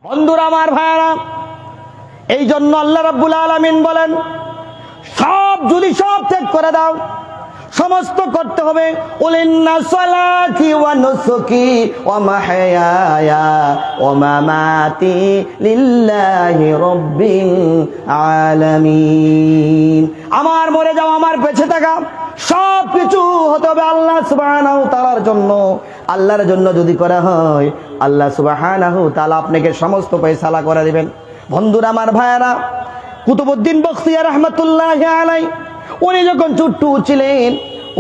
বন্ধুরা আমার ভাইরা, এই জন্য আল্লাহ রাব্বুল আলামিন বলেন যদি সব ত্যাগ করে দাও, সমস্ত করতে হবে। উলিন্না সালাতি ওয়া নুসুকি ওয়া মাহইয়ায়া ওয়া মামাতি লিল্লাহি রাব্বিল আলামিন। আমার মরে যাওয়া, আমার বেঁচে থাকা সব কিছু হতে হবে আল্লাহ সুবহানাহু তাআলার জন্য। আল্লাহর জন্য যদি করা হয়, আল্লাহ সুবহানাহু তাআলা আপনাকে সমস্ত ফয়সালা করে দিবেন। বন্ধুরা আমার ভাইরা, কুতুবউদ্দিন বখতিয়ার রাহমাতুল্লাহি আলাইহি উনি যখন ছোট্ট ছিলেন,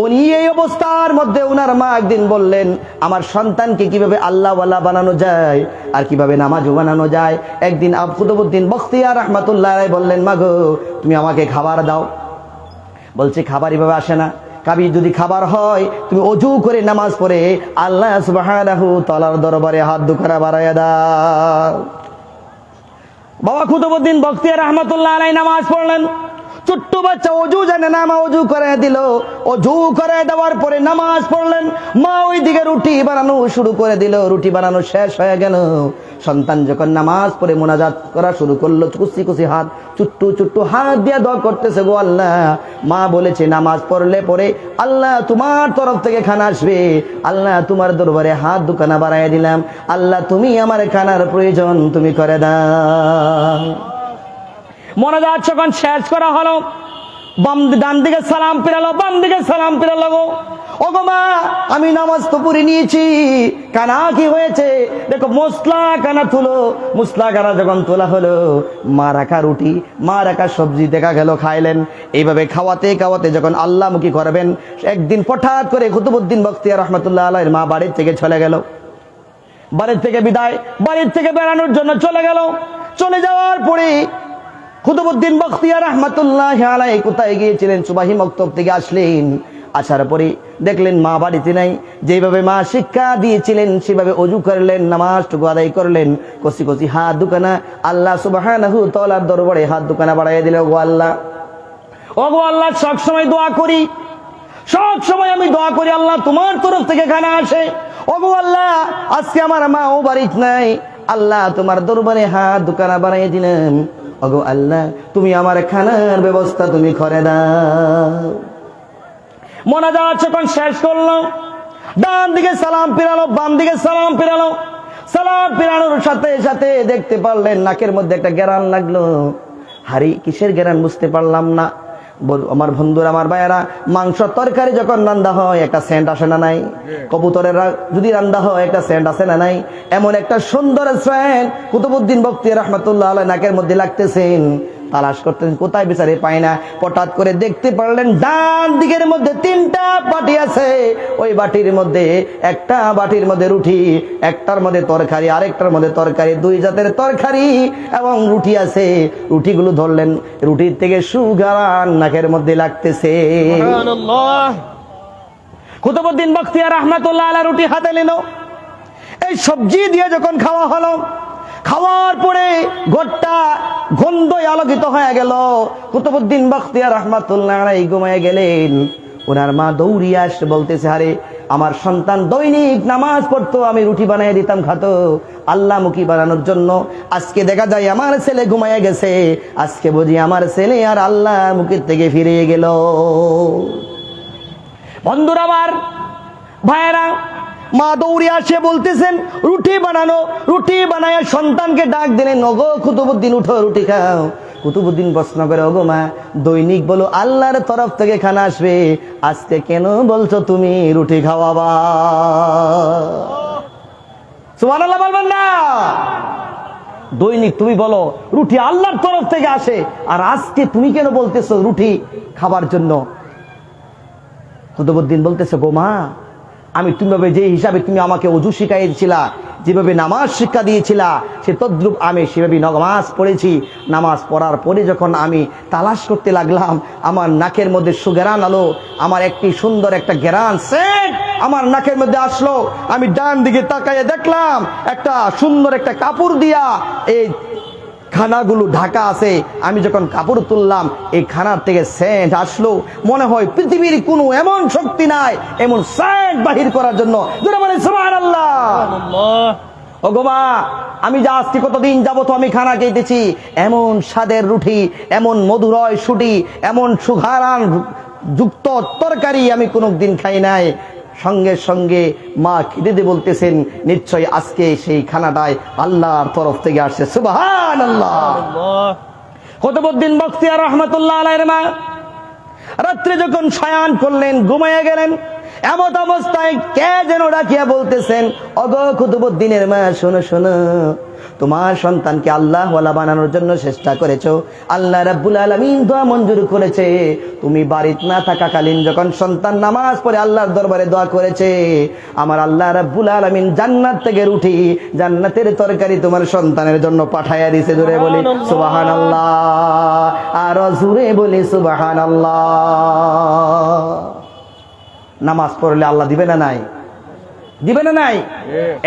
উনি এই অবস্থার মধ্যে ওনার মা একদিন বললেন, আমার সন্তানকে কিভাবে আল্লাহওয়ালা বানানো যায় আর কিভাবে নামাজও বানানো যায়। একদিন কুতুবউদ্দিন বখতিয়ার রাহমাতুল্লাহি আলাইহি বললেন, মা গো, তুমি আমাকে খাবার দাও। বলছে, খাবার এভাবে আসে না, যদি খাবার হয় তুমি অজু করে নামাজ পড়ে আল্লাহ সুবহানাহু তাআলার দরবারে হাত দুখানা বাড়াইয়া দাও। বাবা কুতুবউদ্দিন বখতিয়ার রাহমাতুল্লাহি আলাইহি নামাজ পড়লেন। ছোট্ট বাচ্চা অজু জানে না, মা অজু করে দিল। অজু করে দেওয়ার পরে নামাজ পড়লেন। মা ওইদিকে রুটি বানানো শুরু করে দিল। রুটি বানানো শেষ হয়ে গেল। সন্তান যখন নামাজ পড়ে মোনাজাত করা শুরু করলো, কুচি কুচি হাত, চুট্টু চুট্টু হাত দিয়ে দোয়া করতেছে, গো আল্লাহ, মা বলেছে নামাজ পড়লে পরে আল্লাহ তোমার তরফ থেকে খানা আসবে। আল্লাহ তোমার দরবারে হাত দুখানা বাড়াইয়া দিলাম। আল্লাহ তুমি আমার খানার প্রয়োজন তুমি করে দাও। মোনাজাত যখন শেষ করা হলো, ডান দিকে সালাম ফিরালো, বাম দিকে সালাম ফিরালো। গো ওগো মা, আমি নামাজ তো পড়ে নিয়েছি, কানা কি হয়েছে দেখো। মশলা কানা তুলো। মশলা কানা যখন তোলা হলো, মা রাখা রুটি, মা রাখা সবজি দেখা গেল খাইলেন। এইভাবে খাওয়াতে খাওয়াতে যখন আল্লাহমুখী করবেন, একদিন হঠাৎ করে কুতুবউদ্দিন বখতিয়ার রাহমাতুল্লাহি আলাইহির মা বাড়ির থেকে চলে গেল। বাড়ির থেকে বিদায়, বাড়ির থেকে বেড়ানোর জন্য চলে গেল। চলে যাওয়ার পরে কুতুবউদ্দিন বখতিয়ার রাহমাতুল্লাহি আলাইহি কোথায় গিয়েছিলেন? সুবহি মক্তব থেকে আসলেন। আসার পরে দেখলেন মা বাড়িতে নাই। যেভাবে মা শিক্ষা দিয়েছিলেন সেভাবে অজু করলেন, নামাজটুকু আদায় করলেন। কচি কচি হাত দুখানা আল্লাহ সুবহানাহু তাআলার দরবারে হাত দুখানা বাড়াইয়া দিল। গো আল্লাহ, ও গো আল্লাহ, সব সময় দোয়া করি, সব সময় আমি দোয়া করি আল্লাহ তোমার তরফ থেকে খানা আসে। ও গো আল্লাহ, আজকে আমার মা ও বাড়িতে নাই, আল্লাহ তোমার দরবারে হাত দুখানা বাড়াইয়া দিলাম। ওগো আল্লাহ, তুমি আমার খানার ব্যবস্থা তুমি করে দাও। মোনাজাত যখন শেষ করলো, ডান দিকে সালাম ফিরালো, বাম দিকে সালাম ফিরালো। সালাম ফিরানোর সাথে সাথে দেখতে পারলেন নাকের মধ্যে একটা গ্যারান লাগলো। হারি কিসের গ্যারান বুঝতে পারলাম না। আমার বন্ধুরা আমার ভাইয়েরা, মাংস তরকারি যখন রান্না হয় একটা সেন্ট আসে না নাই? কবুতরের যদি রান্না হয় একটা সেন্ট আসে না নাই? এমন একটা সুন্দর সেন্ট কুতুবউদ্দিন বখতিয়ার রাহমাতুল্লাহি আলাইহি নাকের মধ্যে লাগতেছেন। তালাশ করতেন, কোথায় বিচারে পায় না। হঠাৎ করে দেখতে পারলেন ডান দিকের মধ্যে 3টা বাটি আছে। ওই বাটির মধ্যে একটা বাটির মধ্যে রুটি, একটার মধ্যে তরকারি, আরেকটার মধ্যে তরকারি, 2 জাতের তরকারি এবং রুটি আছে। রুটিগুলো ধরলেন, রুটির থেকে সুঘ্রাণ নাকের মধ্যে লাগতেছে। সুবহানাল্লাহ। কুতুবউদ্দিন বখতিয়ার রাহমাতুল্লাহি আলাইহি রুটি হাতে নিল। এই সবজি দিয়ে যখন খাওয়া হলো, খাওয়ার পরে ঘরটা গন্ধে আলোকিত হয়ে গেল। কুতুবউদ্দিন বখতিয়ার রাহমাতুল্লাহি আলাইহি ঘুমিয়ে গেলেন। ওনার মা দৌড়িয়ে আসে, বলতেছে, আরে আমার সন্তান দৈনিক নামাজ পড়তো, আমি রুটি বানিয়ে দিতাম খাতো আল্লাহমুখী বানানোর জন্য। আজকে দেখা যায় আমার ছেলে ঘুমিয়ে গেছে, আজকে বুঝি আমার ছেলে আর আল্লাহমুখীর থেকে ফিরে গেল। বন্ধুরা আমার ভাইয়েরা, মা দৌড়ে আসে বলতেছেন রুটি বানানো। রুটি বানায় সন্তানকে ডাক দিলেন, ওগো কুতুবউদ্দিন উঠো, রুটি খাও। কুতুবউদ্দিন প্রশ্ন করে, ওগো মা, দৈনিক বলো আল্লাহর তরফ থেকে খানা আসবে, আজকে কেন বলছো তুমি রুটি খাওয়াবা? সুবহানাল্লাহ বলবেন না? দৈনিক তুমি বলো রুটি আল্লাহর তরফ থেকে আসে, আর আজকে তুমি কেন বলতেছো রুটি খাবার জন্য? কুতুবউদ্দিন বলতেছে, গো মা, আমি তুমিভাবে যে হিসাবে তুমি আমাকে অজু শিখাইছিলা, যেভাবে নামাজ শিক্ষা দিয়েছিলা, সে তদ্রুপ আমি সেভাবে নামাজ পড়েছি। নামাজ পড়ার পরে যখন আমি তালাশ করতে লাগলাম, আমার নাকের মধ্যে সুঘ্রাণ আলো, আমার একটি সুন্দর একটা ঘ্রাণ সেন্ট আমার নাকের মধ্যে আসলো। আমি ডান দিকে তাকাইয়ে দেখলাম একটা সুন্দর একটা কাপড় দিয়া এই খানাগুলো ঢাকা আছে। আমি যখন কাপড় তুললাম, এই খানার থেকে সেন্ট আসলো। মনে হয় পৃথিবীর কোনো এমন শক্তি নাই এমন সেন্ট বাহির করার জন্য। সুবহানাল্লাহ। ও গো মা, আমি যা আজকে কতদিন যাবো তো আমি খানা খেতেছি, এমন স্বাদের রুটি, এমন মধুরয় সুটি, এমন সুঘারান যুক্ত তরকারি আমি কোনোদিন খাই নাই। সঙ্গে সঙ্গে মা খিদে বলতেছেন, নিশ্চয়ই আজকে সেই খানাটায় আল্লাহর তরফ থেকে আসছে। সুবহানাল্লাহ। কুতুবউদ্দিন বখতিয়ার রহমাতুল্লাহ আলাইহির মা রাত্রে যখন শয়ান করলেন, ঘুমিয়ে গেলেন, এমন অবস্থায় কে যেন ডাকিয়া বলতেছেন, ওগো কুতুবউদ্দিনের মা, শোনো শোনো, তোমার সন্তানকে আল্লাহ ওয়ালা বানানোর জন্য চেষ্টা করেছো, আল্লাহ রাব্বুল আলামিন দোয়া মঞ্জুর করেছে। তুমি বাড়িতে না থাকাকালীন যখন সন্তান নামাজ পড়ে আল্লাহর দরবারে দোয়া করেছে, আমার আল্লাহ রাব্বুল আলামিন জান্নাত থেকে রুটি, জান্নাতের তরকারি তোমার সন্তানের জন্য পাঠাইয়া দিয়েছে। জোরে বলি সুবহানাল্লাহ, আর জোরে বলি সুবহানাল্লাহ। নামাজ পড়লে আল্লাহ দিবে না নাই? দিবে না নাই?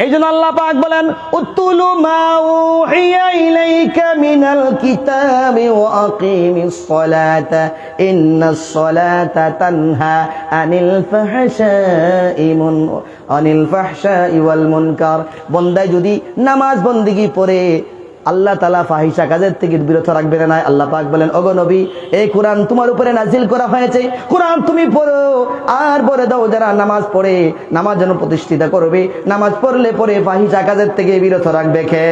এই জন্য আল্লাহ পাক বলেন, উতুলু মা উহিয়া ইলাইকা মিনাল কিতাবি ওয়া আকিমিস সালাতা ইন্নাস সালাতা তানহা আনিল ফাহশাই ওয়াল মুনকার। বান্দা যদি নামাজ বন্দেগী পড়ে আল্লাহ তাআলা ফাহিশা কাজের থেকে বিরত রাখবে না। আল্লাহ পাক বলেন, ওগো নবী, এই কোরআন তোমার উপরে নাজিল করা হয়েছে, কোরআন তুমি পড়ো আর বলে দাও যারা নামাজ পড়ে নামাজ যেন প্রতিষ্ঠিত করবে, নামাজ পড়লে পরে ফাহিশা কাজের থেকে বিরত রাখবে কে?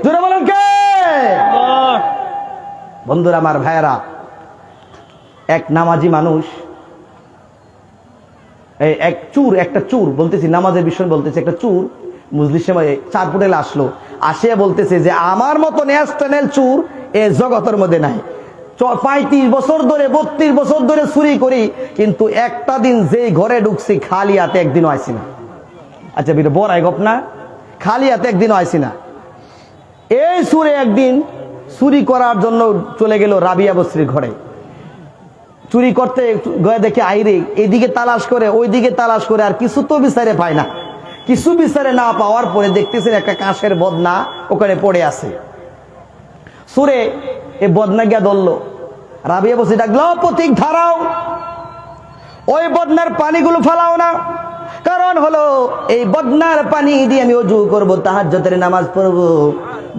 জোরে বলেন কে? বন্ধুরা আমার, ভাইয়েরা, এক নামাজি মানুষ, একটা চুর বলতেছি, নামাজের বিষয় বলতেছি, একটা চুর মজলিসে চার ফুটেলে আসলো, আসিয়া বলতেছে যে আমার মতো ন্যাশনাল চুর এ জগতের মধ্যে নাই। 35 বছর ধরে 32 বছর ধরে চুরি করি, কিন্তু একটা দিন যে ঘরে ঢুকছি খালি হাতে একদিনও আইসি না। আচ্ছা বিরে বড়াই গপ না, খালি হাতে একদিনও আইসি না। এই চুরে একদিন চুরি করার জন্য চলে গেল রাবিয়া বস্রির ঘরে। চুরি করতে গয়ে দেখে আইরে এদিকে তালাশ করে ওইদিকে তালাশ করে, আর কিছু তো বিচারে পায় না। কিছু বিচারে না পাওয়ার পরে দেখতেছেন একটা কাঁচের বদনা ওখানে পড়ে আছে। সুরে এই বদনা গিয়া ধরলো, রাবিয়া বসে ডাকলো, পথিক ধারাও, ওই বদনার পানিগুলো ফেলাও না, কারণ হলো এই বদনার পানি দিয়ে আমি ওযু করব, তাহাজ্জুদের নামাজ পড়বো।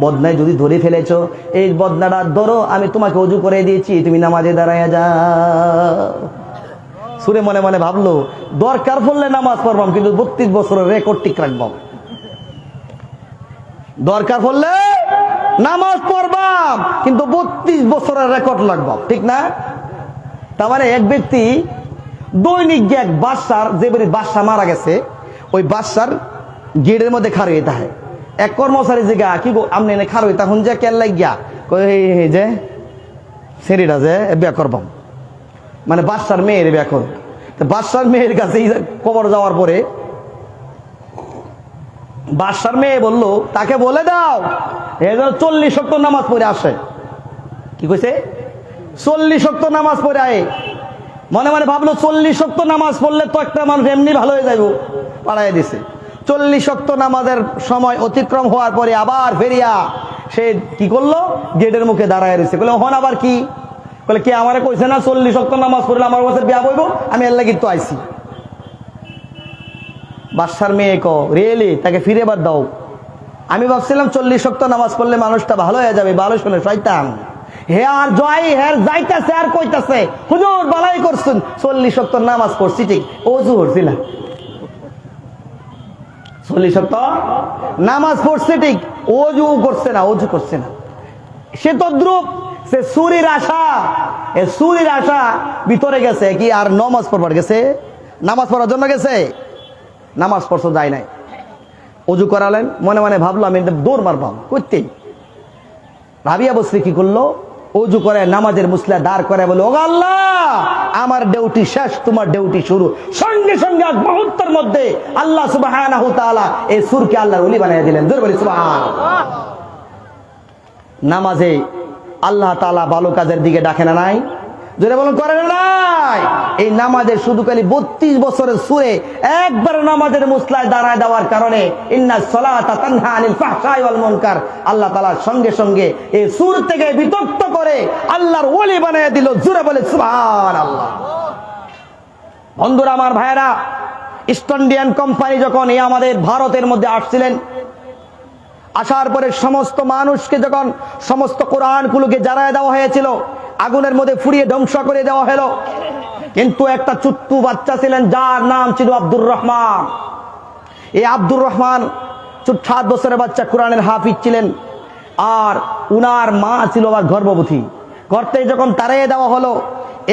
বদনায় যদি ধরে ফেলেছো, এই বদনাটা ধরো, আমি তোমাকে ওযু করে দিয়েছি, তুমি নামাজে দাঁড়ায়া যাও। সুরে মনে মনে ভাবলো, দরকার পড়লে নামাজ পড়বাম, কিন্তু 32 বছরের রেকর্ড ঠিক রাখবাম। দরকার পড়লে নামাজ পড়বাম, কিন্তু 32 বছরের রেকর্ড লাগবাম, ঠিক না? তার মানে এক ব্যক্তি দৈনিক এক বাদশার, যে বাড়ির বাদশা মারা গেছে, ওই বাদশার গেটের মধ্যে খারুই তাহে এক কর্মচারী জিগা, কি গো আপনি এনে খারুই তখন যে কেন লাগিয়া যে সেরিটা যে বিয়া করবাম, মানে বাদশার মেয়ের বিয়া করব। বাদশার মেয়ের কাছে কবর যাওয়ার পরে বাদশার মেয়ে বললো, তাকে বলে দাও 40 ওয়াক্ত নামাজ পড়ে আসে। কি কইছে? 40 ওয়াক্ত নামাজ পড়ে আয়। মনে মনে ভাবলো 40 ওয়াক্ত নামাজ পড়লে তো একটা মানুষ এমনি ভালো হয়ে যাইব, পাড়ায় দিছে। 40 ওয়াক্ত নামাজের সময় অতিক্রম হওয়ার পরে আবার ফেরিয়া সে কি করলো, গেটের মুখে দাঁড়ায় রয়েছে। বলে হন আবার কি? বলে কি আমারে কইছে না 40 ওয়াক্ত নামাজ পড়লে আমার বছর বিয়া বইব, আমি এর লাগি তো আইছি। বাদশার মেয়ে ক রিয়েলি, তাকে ফিরে বার দাও। আমি ভাবছিলাম 40 ওয়াক্ত নামাজ পড়লে মানুষটা ভালো হয়ে যাবে, ভালো শুনে শয়তান হে আর জয় হের যাইতাছে আর কইতাছে, হুজুর বালাই করছেন, 40 ওয়াক্ত নামাজ পড়ছি ঠিক, ওযু করছিলাম। 40 ওয়াক্ত নামাজ পড়ছে ঠিক, ওযু করছে না, ওযু করছে না। সে তদ্রুপ, সে চুরির আশা, এই চুরির আশা ভিতরে গেছে কি, আর নামাজ পড়বার গেছে, নামাজ পড়ার জন্য গেছে, নামাজ পড়তে যায় নাই। ওযু করালেন, মনে মনে ভাবলো আমি দৌড় মারবাম করতে। রাবিয়া বসরি কি করলো, ওযু করে নামাজের মুসলা দাঁড় করে বলে, ও আল্লাহ আমার ডিউটি শেষ, তোমার ডিউটি শুরু। সঙ্গে সঙ্গে এক মুহূর্তের মধ্যে আল্লাহ সুবহানাহু তাআলা এই সূরকে আল্লাহর ওলি বানিয়ে দিলেন। জোরে বলি সুবহানাল্লাহ। নামাজে আল্লাহ তাআলা ভালো কাজের দিকে ডাকে না নাই? জোরে বলুন করে না নাই? এই নামাজের শুধু খালি 32 বছরের সূরে একবার নামাজের মুসলায় দাঁড়ায় দেওয়ার কারণে ইন্নাস সালাতা তানহা আনিল ফাহশাই ওয়াল মুনকার, আল্লাহ তাআলা সঙ্গে সঙ্গে এই সূর থেকে বিতক্ত করে আল্লাহর ওলি বানিয়ে দিল। জোরে বলে সুবহানাল্লাহ। বন্ধুরা আমার, ভাইয়েরা, ইস্ট ইন্ডিয়ান কোম্পানি যখন এই আমাদের ভারতের মধ্যে আসছিলেন, আসার পরে সমস্ত মানুষকে যখন সমস্ত কোরআনগুলোকে জ্বালায় দেওয়া হয়েছিল, আগুনের মধ্যে পুড়িয়ে ধ্বংস করে দেওয়া হলো, কিন্তু একটা ছোট্টু বাচ্চা ছিলেন যার নাম ছিল আব্দুর রহমান। এই আব্দুর রহমান 7 বছরের বাচ্চা, কোরআনের হাফিজ ছিলেন। আর উনার মা ছিল আবার গর্ভবতী। করতে যখন তাড়িয়ে দেওয়া হলো,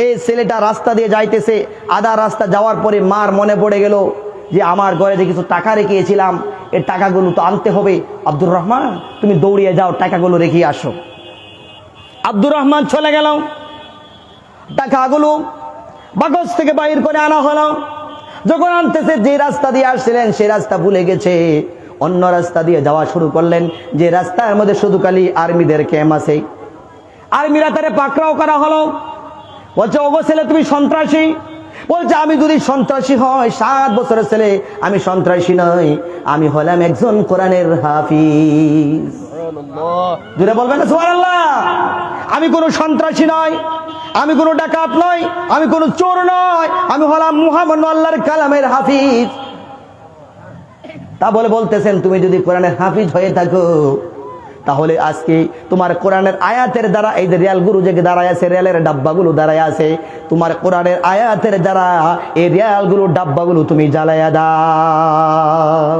এই ছেলেটা রাস্তা দিয়ে যাইতেছে, আধা রাস্তা যাওয়ার পরে মার মনে পড়ে গেল যে আমার ঘরে যে কিছু টাকা রেখেছিলাম, এই টাকাগুলো তো আনতে হবে। আব্দুর রহমান, তুমি দৌড়িয়ে যাও, টাকাগুলো রেখে আসো। আব্দুর রহমান চলে গেল, টাকাগুলো বাকস থেকে বাইর করে আনা হলো। যখন আনতেছে, যে রাস্তা দিয়ে আসছিলেন সেই রাস্তা ভুলে গেছে, অন্য রাস্তা দিয়ে যাওয়া শুরু করলেন, যে রাস্তার মধ্যে শুধু খালি আর্মিদের ক্যাম্প আছে। আর্মিরা তারে পাকড়াও করা হলো। বলছে, ওগো ছেলে, তুমি সন্ত্রাসী। বলছে, আমি যদি সন্ত্রাসী হয়, 7 বছরের ছেলে, আমি সন্ত্রাসী নই, আমি হলাম একজন কোরআনের হাফিজ। জুড়ে বলবেন না সুবহানাল্লাহ? আমি কোনো সন্ত্রাসী নয়, আমি কোনো ডাকাত নই, আমি কোনো চোর নয়, আমি হলাম মুহাম্মদ আল্লাহর কালামের হাফিজ। তা বলে বলতেছেন, তুমি যদি কোরআনের হাফিজ হয়ে থাকো, তাহলে আজকে তোমার কোরআনের আয়াতের দ্বারা, এই যে রেল গুরু যে দাঁড়ায় আছে, রেলের ডাব্বাগুলো দাঁড়ায় আছে, তোমার কোরআনের আয়াতের দ্বারা এই রেলগুলো ডাব্বাগুলো তুমি জ্বালায়া দাও।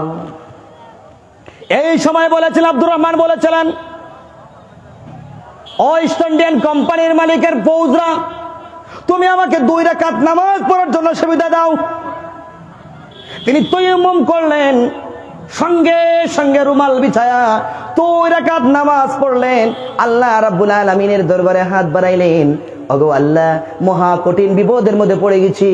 এই সময় বলেছিলেন, আব্দুর রহমান বলেছিলেন, ও ইস্ট ইন্ডিয়ান কোম্পানির মালিকের ফৌজরা, তুমি আমাকে 2 রাকাত নামাজ পড়ার জন্য সুবিধা দাও। তিনি তায়াম্মুম করলেন, সঙ্গে সঙ্গে রুমাল বিছায়া 2 রাকাত নামাজ পড়লেন। আল্লাহ রাব্বুল আলামিনের দরবারে হাত বাড়াইলেন, ওগো আল্লাহ, মহা কঠিন বিপদের মধ্যে পড়ে গেছি,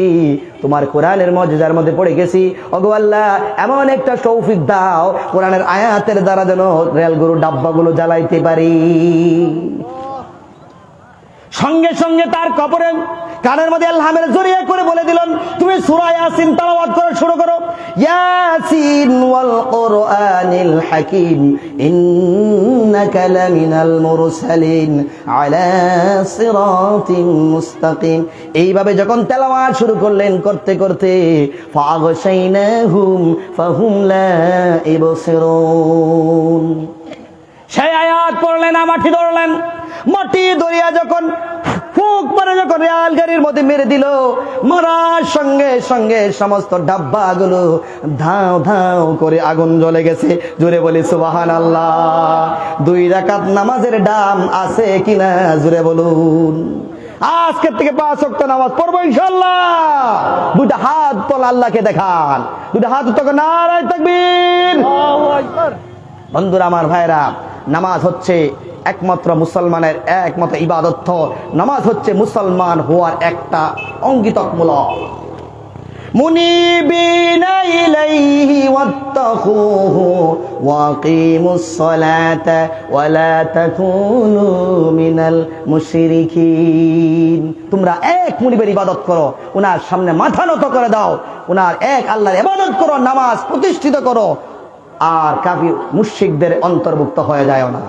তোমার কোরআনের মুজিজার মধ্যে পড়ে গেছি। ওগো আল্লাহ, এমন একটা তৌফিক দাও, কোরআনের আয়াতের দ্বারা যেন রেলগুলো ডাব্বাগুলো জ্বালাইতে পারি। সঙ্গে সঙ্গে তার কবরে কানের মধ্যে আল্লাহর জড়িয়ে করে বলে দিলেন, তুমি সূরা ইয়াসিন তেলাওয়াত করা শুরু করো। ইয়াসিন ওয়াল কুরআনিল হাকীম ইন্নাকা লামিনাল মুরসালিন আলা সিরাতিন মুস্তাকিম। এইভাবে যখন তেলাওয়াত শুরু করলেন, করতে করতে ফাগশাইনাহুম ফাহুম লা ইবসিরুন, সেই আয়াত পড়লেন, মাটি ধরলেন, মাটি দরিয়া যখন ফুক মারে, যখন রেল গাড়ির মধ্যে মেরে দিল, মারার সঙ্গে সঙ্গে সমস্ত ডাব্বাগুলো ধাও ধাও করে আগুন জ্বলে গেছে। জোরে বলি সুবহানাল্লাহ। 2 রাকাত নামাজের দাম আছে কিনা জোরে বলুন। আজকের থেকে 5 ওয়াক্ত নামাজ পড়বো ইনশাআল্লাহ। 2টা হাত তোল, আল্লাহকে দেখান, 2টা হাত তখন নারায়ে তাকবীর। আল্লাহু আকবার। বন্ধুরা আমার, ভাইরা, নামাজ হচ্ছে একমাত্র মুসলমানের একমাত্র ইবাদত। নামাজ হচ্ছে মুসলমান হওয়ার একটা অঙ্গীতকমূলক। মুনিবিনা ইলাইহি ওয়াত্তাকুহু ওয়াকিমুস সালাতা ওয়ালা তাকুনু মিনাল মুশরিকিন। তোমরা এক মুনিবের ইবাদত করো, ওনার সামনে মাথা নত করে দাও, ওনার এক আল্লাহর ইবাদত করো, নামাজ প্রতিষ্ঠিত করো, আর কাফির মুশরিকদের অন্তর্ভুক্ত হয়ে যায় না।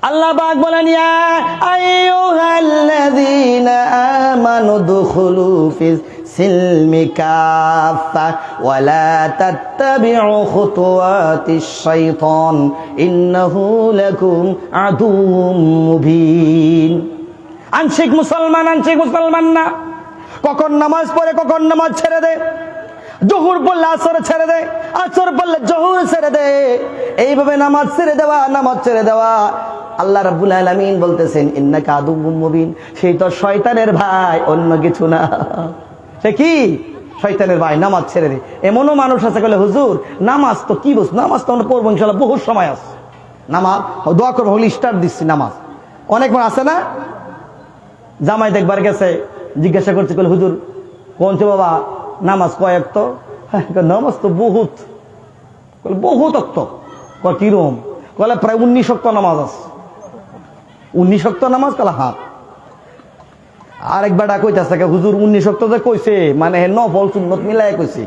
আল্লাহ পাক বলেন, ইয়া আইয়ুহাল্লাযীনা আমানু দুখুলু ফিস সিলমি কাফা ওয়া লা তাত্তাবিউ খুতুওয়াতিশ শাইতান ইন্নাহু লাকুম আদুউম মুবিন। আংশিক মুসলমান, আংশিক মুসলমান না। কখন নামাজ পড়ে, কখন নামাজ ছেড়ে দেয়, জোহর পড়লে আসর ছেড়ে দেয়, আসর পড়লে জোহর ছেড়ে দেয়, এইভাবে নামাজ ছেড়ে দেওয়া, নামাজ ছেড়ে দেওয়া। আল্লাহ রাব্বুল আলামিন বলতেছেন, ইন্নাকা আদুউম মুবিন, সেই তো শয়তানের ভাই, অন্য কিছু না। সে কি? শয়তানের ভাই, নামাজ ছেড়ে দেয়। এমনও মানুষ আছে বলে, হুজুর নামাজ তো কি বুঝ, নামাজ তো আমরা পড়বো ইনশাআল্লাহ, বহু সময় আছে, নামাজ দোয়া করবো, হলে স্টার্ট দিচ্ছি নামাজ। অনেকবার আছে না, জামাই দেখবার গেছে, জিজ্ঞাসা করছে, বলে হুজুর কোনছে বাবা নামাজ কয়েক তো? নামাজ তো বহুত, বহুত অক্ত। কিরম? বলে প্রায় 19 ওয়াক্ত নামাজ আছে। 19 ওয়াক্ত নামাজ? কলা হাত। আরেকবার কইতাছে, হুজুর 19 ওয়াক্ত যে কইছে, মানে নফল সুন্নত মিলাই কইছে।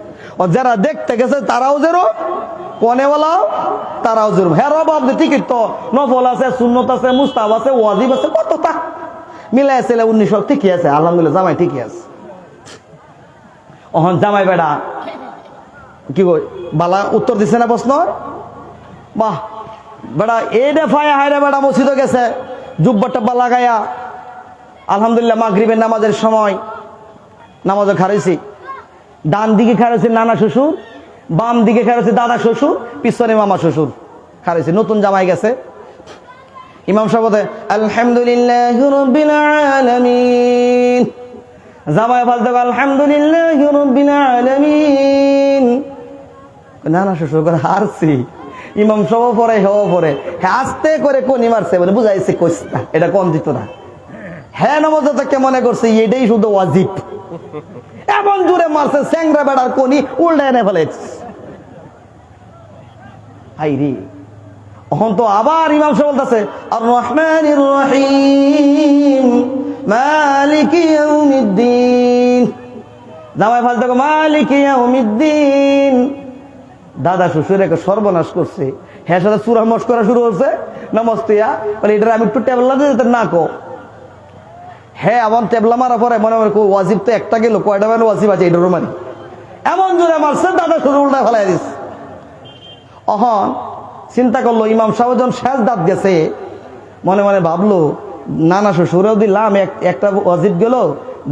যারা দেখতে গেছে তারাও যেরো, কনে বলাও তারাও যেরো। হেরা বাবু টিকিট তো নফল আছে, সুন্নত আছে, মুস্তাহাব আছে, ওয়াজিব আছে, কতটা মিলাই আছে। 19 ওয়াক্ত ঠিকই আছে, আলহামদুলিল্লাহ, জামাই ঠিকই আছে। অহন জামাই বেড়া কি কই, বালা উত্তর দিছে না প্রশ্ন? বাহ, বেটা এই দেখায় হায়রে বেটা মসজিদে গেছে জুব্বা টাব্বা লাগাইয়া আলহামদুলিল্লাহ মাগরিবের নামাজের সময় নামাজে খারেছি, ডান দিকে খারেছে নানা শ্বশুর, বাম দিকে খারেছে দাদা শ্বশুর, পিছনে মামা শ্বশুর খারেছে। নতুন জামাই গেছে, ইমাম সাহেব বলে আলহামদুলিল্লাহি রাব্বিল আলামিন, জামাই বলতে আলহামদুলিল্লাহি রাব্বিল আলামিন। নানা শ্বশুর করে হারছি, ইমাম সাহেব পরে হেও পরে আস্তে করে কোনি মারছে, বলে বুঝাইছে কইস না, এটা কোন দিত না। হ্যাঁ নামাজ থেকে মনে করছে এটাই শুধু ওয়াজিব, এমন জোরে মারছে স্যাংরা বেড়ার কোনি উল্টা এনে ফেলে। হাইরে এখন তো আবার ইমাম সাহেব বলতেছে আর রহমানির রহিম মালিকি ইয়াউমিদ্দিন, জামাই ফাজ দেখো মালিকি ইয়াউমিদ্দিন। দাদা শ্বশুরে সর্বনাশ করছে, হ্যাঁ সাথে সূরা মশ করা শুরু হচ্ছে নামাজ তুইয়া বলে এটা আমি একটু টেবলা দিতে না কো। হ্যাঁ আমার টেবলা মারা পরে মনে মনে ওয়াজিব তো একটা গেল, কয়টা মানে ওয়াজিব আছে এটারও মানে এমন জোরে মারছে দাদা শ্বশুর উল্টা ফেলাই দিস। অহন চিন্তা করলো ইমাম সাহেব যখন শেষ দাঁত গেছে মনে মনে ভাবলো নানা শ্বশুরেও দিলাম একটা ওয়াজিব গেল,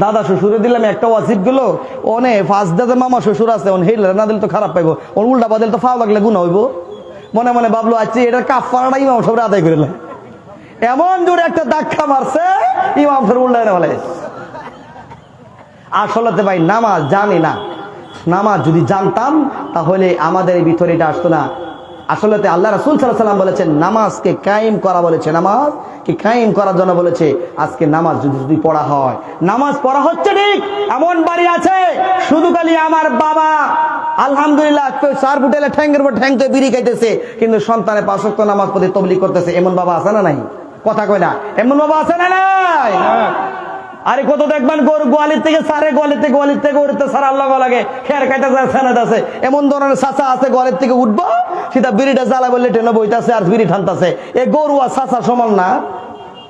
দাদা শ্বশুরে দিলাম একটা ওয়াজিব গেল, অনে ফার্স্ট দাদা মামা শ্বশুর আছে ওন হেল না দিলে তো খারাপ পাইব, ওর উল্টা বাদল তো ফাও লাগলে গুণ হইব। মনে মনে ভাবলো আচ্ছা এটার কাফারাটা ইমাম সাহেব আদায় করে এমন জোরে একটা ধাক্কা মারছে ইমাম সাহেব উল্টা এনে বলে। আসলে ভাই নামাজ জানি না, নামাজ যদি জানতাম তাহলে আমাদের এই ভিতরে এটা আসতো না। আসলে আল্লাহ রাসূল সাল্লাল্লাহু আলাইহি ওয়াসাল্লাম বলেছেন নামাজকে কায়েম করা বলেছে, নামাজকে কায়েম করার জন্য বলেছে। আজকে নামাজ যদি পড়া হয়, নামাজ পড়া হচ্ছে ঠিক, এমন বাড়ি আছে শুধু খালি আমার বাবা আলহামদুলিল্লাহ চার ফুটেলে ঠ্যাঙ্গের উপর ঠ্যাং তো বিড়ি খাইতেছে কিন্তু সন্তানের 5 ওয়াক্ত নামাজ পড়ে তাবলীগ করতেছে, এমন বাবা আছে না নাই? কথা কয় না, এমন বাবা আছে না নাই? আরে কত দেখবেন গোয়ালির থেকে সারে গোয়ালির থেকে উঠতে সারা আল্লাহ লাগে খেয়ার খাইতে আছে, এমন ধরনের চাচা আছে গোয়ালির থেকে উঠবো সেটা বিড়িটা জ্বালা বললে টেনে বইতাছে আর বিড়ি ঠানতাছে। এ গরু আর চাচা সমান না,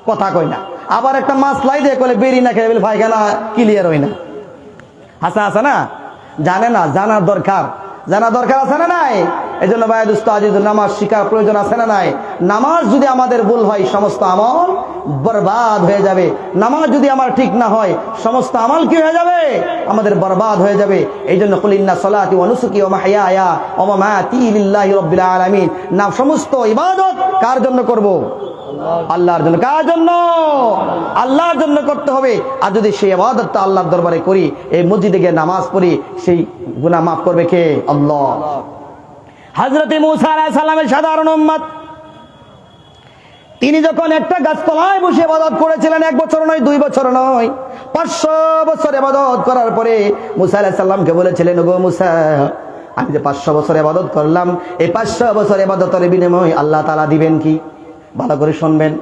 কথা কয় না। আবার একটা মাছ লাই দিয়ে কলে বেরি না খেয়ে বলে ভাইখানা ক্লিয়ার হয় না, আছে না? জানে না, জানার দরকার আছে না নাই? এই জন্য ভাই দোস্ত আজিজ নামাজ শিখার প্রয়োজন আছে না নাই? নামাজ যদি আমাদের ভুল হয় সমস্ত আমল বরবাদ হয়ে যাবে। নামাজ যদি আমার ঠিক না হয় সমস্ত আমল কি হয়ে যাবে? আমাদের বরবাদ হয়ে যাবে। এই জন্য কুল ইন্না সলাতি ওয়া নুসুকি ওয়া মাহইয়ায়া ওয়া মামাতি লিল্লাহি রাব্বিল আলামিন। না সমস্ত ইবাদত কার জন্য করব? আল্লাহর জন্য। কার জন্য? আল্লাহর জন্য করতে হবে। আর যদি সেই ইবাদতটা আল্লাহর দরবারে করি, এই মসজিদে গিয়ে নামাজ পড়ি, সেই গুনাহ মাফ করবে কে? আল্লাহ। হযরত মূসা আলাইহিস সালামের সাধারণ উম্মত, তিনি যখন একটা গাছতলায় বসে ইবাদত করেছিলেন, 1 বছর নয় 2 বছর নয় 500 বছর ইবাদত করার পরে মূসা আলাইহিস সালামকে বলেছিলেন, ওগো মূসা, আমি যে 500 বছর ইবাদত করলাম, এই 500 বছর ইবাদতের বিনিময়ে আল্লাহ তাআলা দিবেন কি? ভালো করে শুনবেন।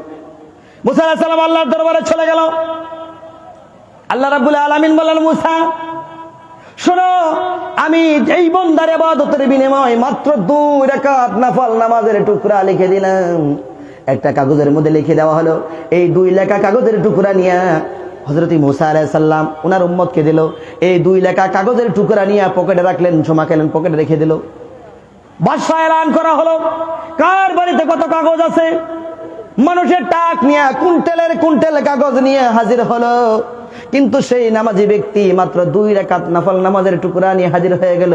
মূসা আলাইহিস সালাম আল্লাহর দরবারে চলে গেল। আল্লাহ রাব্বুল আলামিন বললেন, মূসা শোনো, আমি এই বান্দার ইবাদতের বিনিময়ে মাত্র 2 রাকাত নফল নামাজের টুকরা লিখে দিলাম। একটা কাগজের মধ্যে লিখে দেওয়া হলো। এই 2 লেখা কাগজের টুকরা নিয়ে হযরত মূসা আলাইহিস সালাম ওনার উম্মতকে দিল। এই 2 লেখা কাগজের টুকরা নিয়ে পকেটে রাখলেন, জমা করলেন, পকেটে রেখে দিল। বাদশাহ এলান করা হলো, কার বাড়িতে কত কাগজ আছে? মানুষের টাক নিয়ে কুইন্টাল কাগজ নিয়ে হাজির হলো। কিন্তু সেই নামাজি ব্যক্তি মাত্র 2 রাকাত নফল নামাজের টুকরা নিয়ে হাজির হয়ে গেল।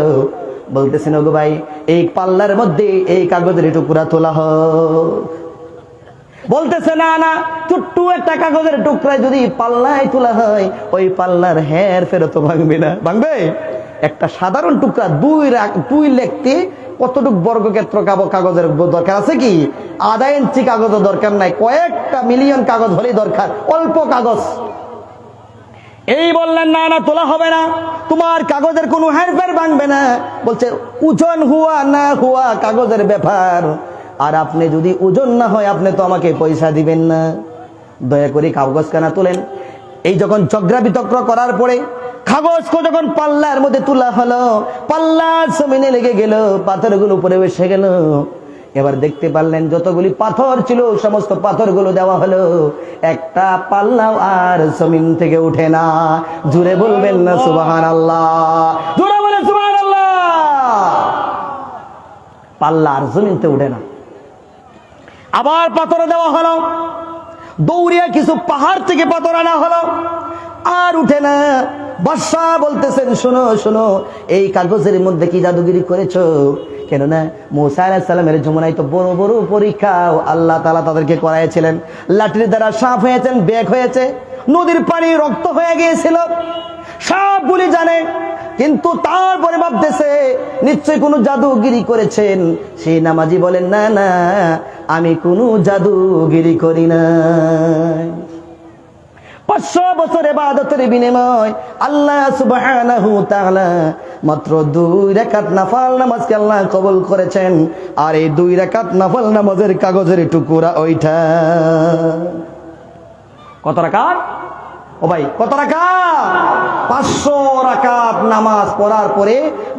বলতেছেন, ওগো ভাই, এই পাল্লার মধ্যে এই কাগজের টুকরা তোলা হোক। বলতেছে, না না, ছোট্ট একটা কাগজের টুকরা যদি পাল্লায় তোলা হয়, ওই পাল্লার হের ফেরত ভাঙবে না। ভাঙবে? একটা সাধারণ টুকরা 2 লিখতে কতটুক বর্গক্ষেত্র কাগজের দরকার আছে কি? আধা ইঞ্চি কাগজও দরকার নাই, কয়েকটা মিলিয়ন কাগজ হলেই দরকার, অল্প কাগজ। এই বললেন, না না, তোলা হবে না, তোমার কাগজের কোনো হেরফের ভাঙবে না। বলছে, ওজন হুয়া না হুয়া কাগজের ব্যাপার, আর আপনি যদি ওজন না হয় আপনি তো আমাকে পয়সা দিবেন না। দয়া করে কাগজ কানা তোলেন। এই যখন চক্রা বিচক্র করার পরে কাগজ যখন পাল্লার মধ্যে তোলা হলো, পাল্লা জমিনে লেগে গেল, পাথরগুলো উপরে বসে গেল। এবার দেখতে পারলেন যতগুলি পাথর ছিল সমস্ত পাথরগুলো দেওয়া হলো, একটা পাল্লাও আর জমিন থেকে উঠে না। জোরে বলবেন না সুবহানাল্লাহ? জোরে বলেন সুবহানাল্লাহ। পাল্লা আর জমিন থেকে উঠে না। আবার পাথর দেওয়া হলো, দৌড়িয়ে কিছু পাহাড় থেকে পাথর আনা হলো, আর উঠে না। বাদশাহ বলতেছেন, শোনো শোনো, এই কাগজের মধ্যে কি জাদুগিরি করেছো? কেননা মুসা আলাইহিস সালামের যমুনায় তো বড় বড় পরীক্ষা আল্লাহ তাআলা তাদেরকে করাইছিলেন। লাঠির দ্বারা সাপ হয়েছেন, বেগ হয়েছে, নদীর পানি রক্ত হয়ে গিয়েছিল, সবগুলি জানে। কিন্তু তারপরে ভাবতেছে নিশ্চয় কোনো জাদুগিরি করেছেন। সেই নামাজি বলেন, না না, আমি কোনো জাদুগিরি করি না। 500 বছর ইবাদতের বিনিময় আল্লাহ সুবহানাহু ওয়া তাআলা মাত্র 2 রাকাত নফল নামাজকে আল্লাহ কবুল করেছেন। আর এই 2 রাকাত নফল নামাজের কাগজের টুকরা ওইটা। কত রাকাত? ও ভাই, কত রাকাত? 500 রাকাত নামাজ পড়ার পরে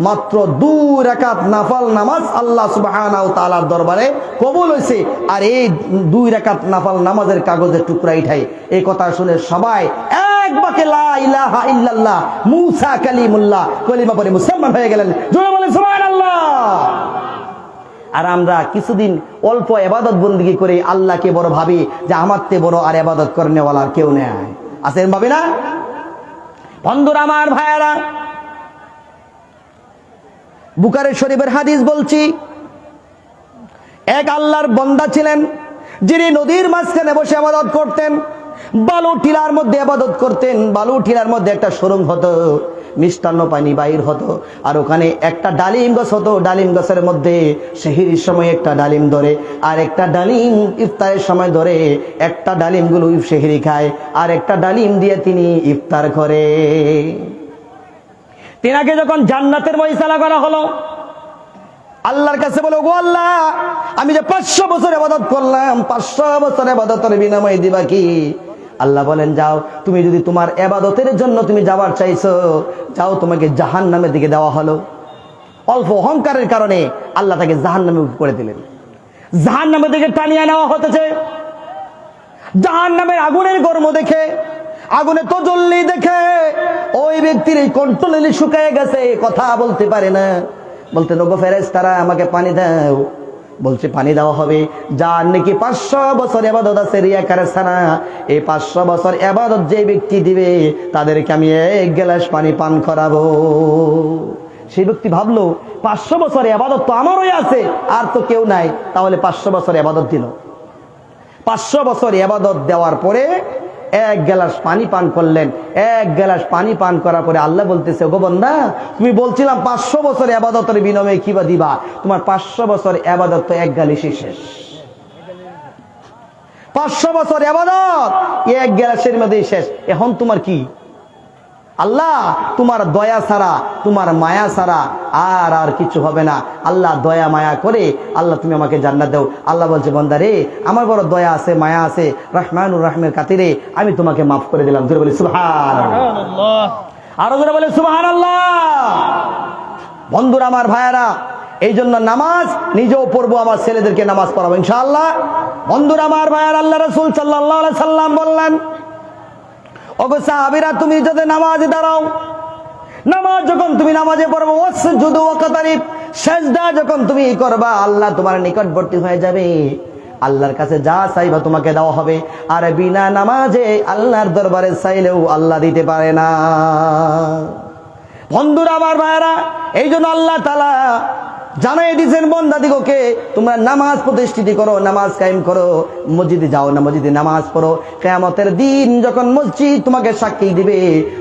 মাত্র 2 রাকাত নফল নামাজ আল্লাহ সুবহানাহু ওয়া তাআলার দরবারে কবুল হয়েছে। আর এই 2 রাকাত নফল নামাজের কাগজের টুকরা উঠাই। এই কথা শুনে সবাই এক বাক্যে লা ইলাহা ইল্লাল্লাহ মুসা কালিমুল্লাহ কলিমা পড়ে মুসলমান হয়ে গেলেন। জোরে বলেন সুবহানাল্লাহ। আর আমরা কিছুদিন অল্প ইবাদত বন্দেগী করে আল্লাহকে বড় ভাবি যে আমার তে বড় আর ইবাদত করনেওয়ালা আর কেউ নেই। আছেন ভাবি না? বন্ধুরা আমার, ভাইয়ারা, বুখারী শরীফের হাদিস বলছি, এক আল্লাহর বান্দা ছিলেন যিনি নদীর মাঝখানে বসে ইবাদত করতেন, বালু টিলার মধ্যে ইবাদত করতেন। বালু টিলার মধ্যে একটা সুড়ঙ্গ হতো, মিষ্টান্ন পানি বাইর হতো, আর ওখানে একটা ডালিম গাছ হতো। ডালিম গাছের মধ্যে সেহরির সময় একটা ডালিম ধরে, আর একটা ডালিম ইফতারের সময় ধরে। একটা ডালিমগুলো সেহরি খায়, আর একটা ডালিম দিয়ে তিনি ইফতার করে। তিনাকে যখন জান্নাতের ফয়সালা করা হলো, আল্লাহর কাছে বলে, গো আল্লাহ, আমি যে 500 বছর ইবাদত করলাম, 500 বছর ইবাদতের বিনিময় দিবা কি? আল্লাহ বলেন, যাও, তুমি যদি তোমার ইবাদতের জন্য তুমি যাবার চাইছো, যাও, তোমাকে জাহান্নামের দিকে দেওয়া হলো। অল্প অহংকারের কারণে আল্লাহ তাকে জাহান্নামে করে দিলেন। জাহান্নামের দিকে টানিয়ে নেওয়া হতেছে। জাহান্নামের আগুনের গরম দেখে, আগুনে তো জ্বললেই দেখে ওই ব্যক্তির এই কণ্ঠনালী শুকিয়ে গেছে, কথা বলতে পারে না। বলতে, ওগো ফেরেশতারা, আমাকে পানি দাও। বলছে, পানি দেওয়া হবে। যার নাকি 500 বছর ইবাদত আছে রিয়াকারের ছাড়া, এই 500 বছর ইবাদত যে ব্যক্তি দিবে তাদেরকে আমি 1 গ্লাস পানি পান করাবো। সেই ব্যক্তি ভাবলো, 500 বছর ইবাদত তো আমারই আছে, আর তো কেউ নাই, তাহলে 500 বছর ইবাদত দিল। 500 বছর ইবাদত দেওয়ার পরে 1 গ্লাস পানি পান করলেন। 1 গ্লাস পানি পান করার পরে আল্লাহ বলতেছে, গো বান্দা, তুমি বলছিলাম 500 বছর ইবাদতের বিনিময়ে কিবা দিবা, তোমার 500 বছর ইবাদত তো 1 গ্লাসে শেষ। 500 বছর ইবাদত 1 গ্লাসের মধ্যে শেষ। এখন তোমার কি? আল্লাহ, তোমার দয়া ছাড়া, তোমার মায়া ছাড়া আর কিছু হবে না। আল্লাহ দয়া মায়া করে, আল্লাহ তুমি আমাকে জান্নাত দাও। আল্লাহ বলছে, বান্দা রে, আমার বড় দয়া আছে, মায়া আছে, রহমানুর রহিমের খাতিরে আমি তোমাকে মাফ করে দিলাম। জোরে বলি সুবহানাল্লাহ। আরো জোরে বলি সুবহানাল্লাহ। বন্ধুরা আমার, ভাইয়ারা, এই জন্য নামাজ নিজেও পড়বো, আমার ছেলেদেরকে নামাজ পড়াবো ইনশাআল্লাহ। বন্ধুরা আমার, ভাইয়ারা, আল্লাহ রাসূল সাল্লাল্লাহু আলাইহি সাল্লাম বললেন, ওগো সাহাবীরা, তুমি যদি নামাজে দাঁড়াও, নামাজ যখন তুমি নামাজে পড়বে, ওয়াসজুদু ওয়াকতারিব, সিজদা যখন তুমি করবা, আল্লাহ তোমার নিকটবর্তী হয়ে যাবে। আল্লাহর কাছে যা চাইবা তোমাকে দেওয়া হবে। আর বিনা নামাজে আল্লাহর দরবারে চাইলেও আল্লাহ দিতে পারে না। বন্ধুরা আমার, ভাইরা, এই জন্য আল্লাহ তাআলা জানাই দিয়েছেন বান্দাদিগকে, তোমরা নামাজ প্রতিষ্ঠিত করো, নামাজ কায়েম করো, মসজিদে যাও না, মসজিদে নামাজ পড়ো। কিয়ামতের দিন যখন মসজিদ তোমাকে সাক্ষী দিবে,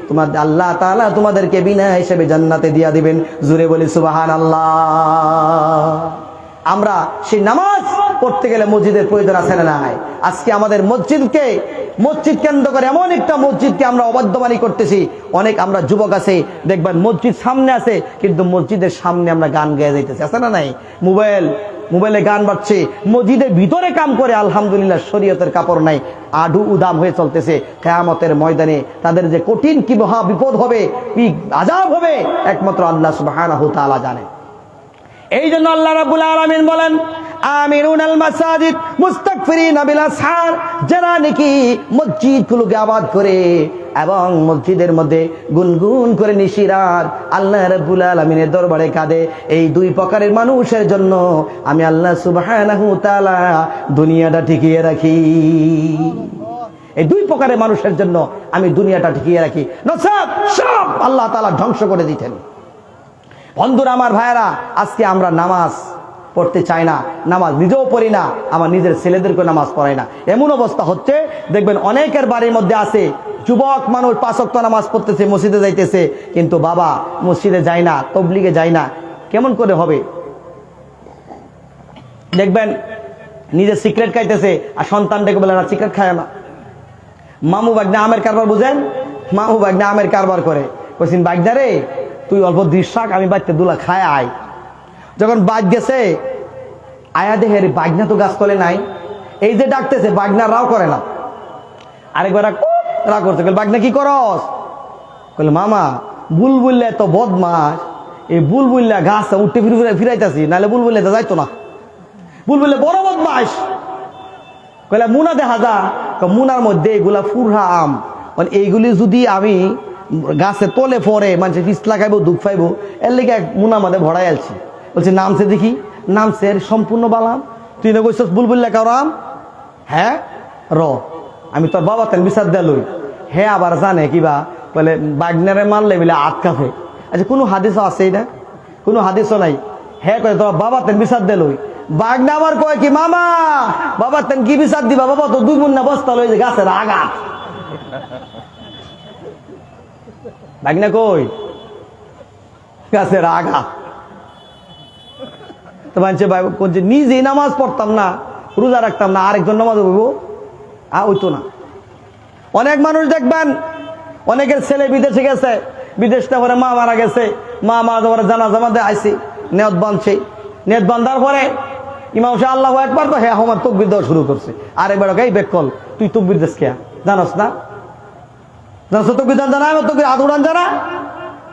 তোমার আল্লাহ তাআলা তোমাদেরকে বিনা হিসেবে জান্নাতে দিয়া দিবেন। জোরে বলি সুবহানাল্লাহ। আমরা সেই নামাজ পড়তে গেলে মসজিদের প্রয়োজন আছে না নাই? আজকে আমাদের মসজিদ কেন্দ্র করে এমন একটা মসজিদকে আমরা অবাধ্যবাণী করতেছি। অনেক আমরা যুবক আছে, দেখবেন মসজিদ সামনে আছে, কিন্তু মসজিদের সামনে আমরা গান গেয়ে যাইতেছি, আছে না নাই? মোবাইলে গান বাজছে, মসজিদের ভিতরে কাম করে, আলহামদুলিল্লাহ শরীয়তের কাপড় নাই, আডু উদাম হয়ে চলতেছে। কিয়ামতের ময়দানে তাদের যে কঠিন কি মহা বিপদ হবে, কি আযাব হবে, একমাত্র আল্লাহ সুবহানাহু ওয়া তাআলা জানেন। এই জন্য আল্লাহ রাব্বুল আলামিন বলেন, আমিরুনাল মাসাজিদ মুস্তাগফিরিনা বিল আসহার, যারা নাকি মসজিদগুলোকে আবাদ করে এবং মসজিদের মধ্যে গুনগুন করে নিশিরাত আল্লাহ রাব্বুল আলামিনের দরবারে কাঁদে। এই দুই প্রকারের মানুষের জন্য আমি আল্লাহ সুবহানাহু তাআলা দুনিয়াটা টিকিয়ে রাখি। এই দুই প্রকারের মানুষের জন্য আমি দুনিয়াটা টিকিয়ে রাখি, নচেৎ সব আল্লাহ তাআলা ধ্বংস করে দিতেন। বন্ধুরা আমার ভাইয়েরা, আজকে আমরা নামাজ পড়তে চাই না, নামাজ নিজেও পড়ি না, আমার নিজের ছেলেদেরকে নামাজ পড়াই না। এমন অবস্থা হচ্ছে, দেখবেন অনেকের বাড়ির মধ্যে আছে যুবক মানুষ 5 ওয়াক্ত নামাজ পড়তেছে, মসজিদে যাইতেছে, কিন্তু বাবা মসজিদে যায় না, তবলিগে যায় না। কেমন করে হবে? দেখবেন নিজে সিগারেট খাইতেছে আর সন্তানটাকে বলে না সিগারেট খায় না। মামু বাগনা আমের কারবার বুঝেন, মামু বাগনা আমের কারবার করে, কইছেন বাগনা রে তুই অল্প দৃশ্যাক, আমি বাড়িতে দুলা খায় আয়। যখন বাদ গেছে আয়া দেখে বাগনা তো গাছ তলে নাই, এই যে ডাকতেছে বাগনা রাও করে না। আরেকবার রা করতে গেল, বাগনা কি করস? বলে মামা বুলবুল্লা তো বদমাস, এই বুলবুল্লা গাছ উঠতে ফিরাইতেছি, নাহলে বুলবুল্লা তো যাইতো না, বুলবুল্লা বড় বদমাস। কইলা মুনা দেখা যা, মুনার মধ্যে এগুলা ফুরহা আম, মানে এইগুলি যদি আমি গাছে তলে পরে মানুষের পিস লাগাইবো, দুঃখ পাইবো, এর লেগে এক মুনা মাঝে ভরাই আলছি। বলছে নামছে দেখি, নামছে সম্পূর্ণ বালাম, তুই না কইছস বুলবুল্লা কারাম। হ্যাঁ র আমি তোর বাবা তেন বিচার দেলই। হ্যাঁ আবার জানে কিবা বলে বাগনারে মারলে বলে আট কাফে। আচ্ছা কোনো হাদিসও আছে এটা? কোনো হাদিসও নাই। হ্যাঁ কয়ে তোর বাবা তেন বিচার দেলই। বাগনা আবার কয় কি মামা বাবা তেন কি বিচার দিবা, বাবা তো 2 মুন্না বস্তা লই যে গাছের আগা। বাগনা কই গাছের আগা। তো মানছে নিজে নামাজ পড়তাম না, রোজা রাখতাম না, আরেকজন নামাজ পড়ব ওইতো না। অনেক মানুষ দেখবেন অনেকের ছেলে বিদেশে গেছে, বিদেশটা পরে মা মারা গেছে, মা মারা পরে জানাজা মাঝে আইসি নেত বাঁধছে, নেত বাঁধার পরে ইমাম সাহেব আল্লাহু আকবার তো হ্যাঁ আমার তকবির দেওয়া শুরু করছে। আরেকবার এই বেকল তুই তকবির দেশ কে জানাস না? জানাস তকবির জানা? আমার তকবির হাত উড়ান জানা?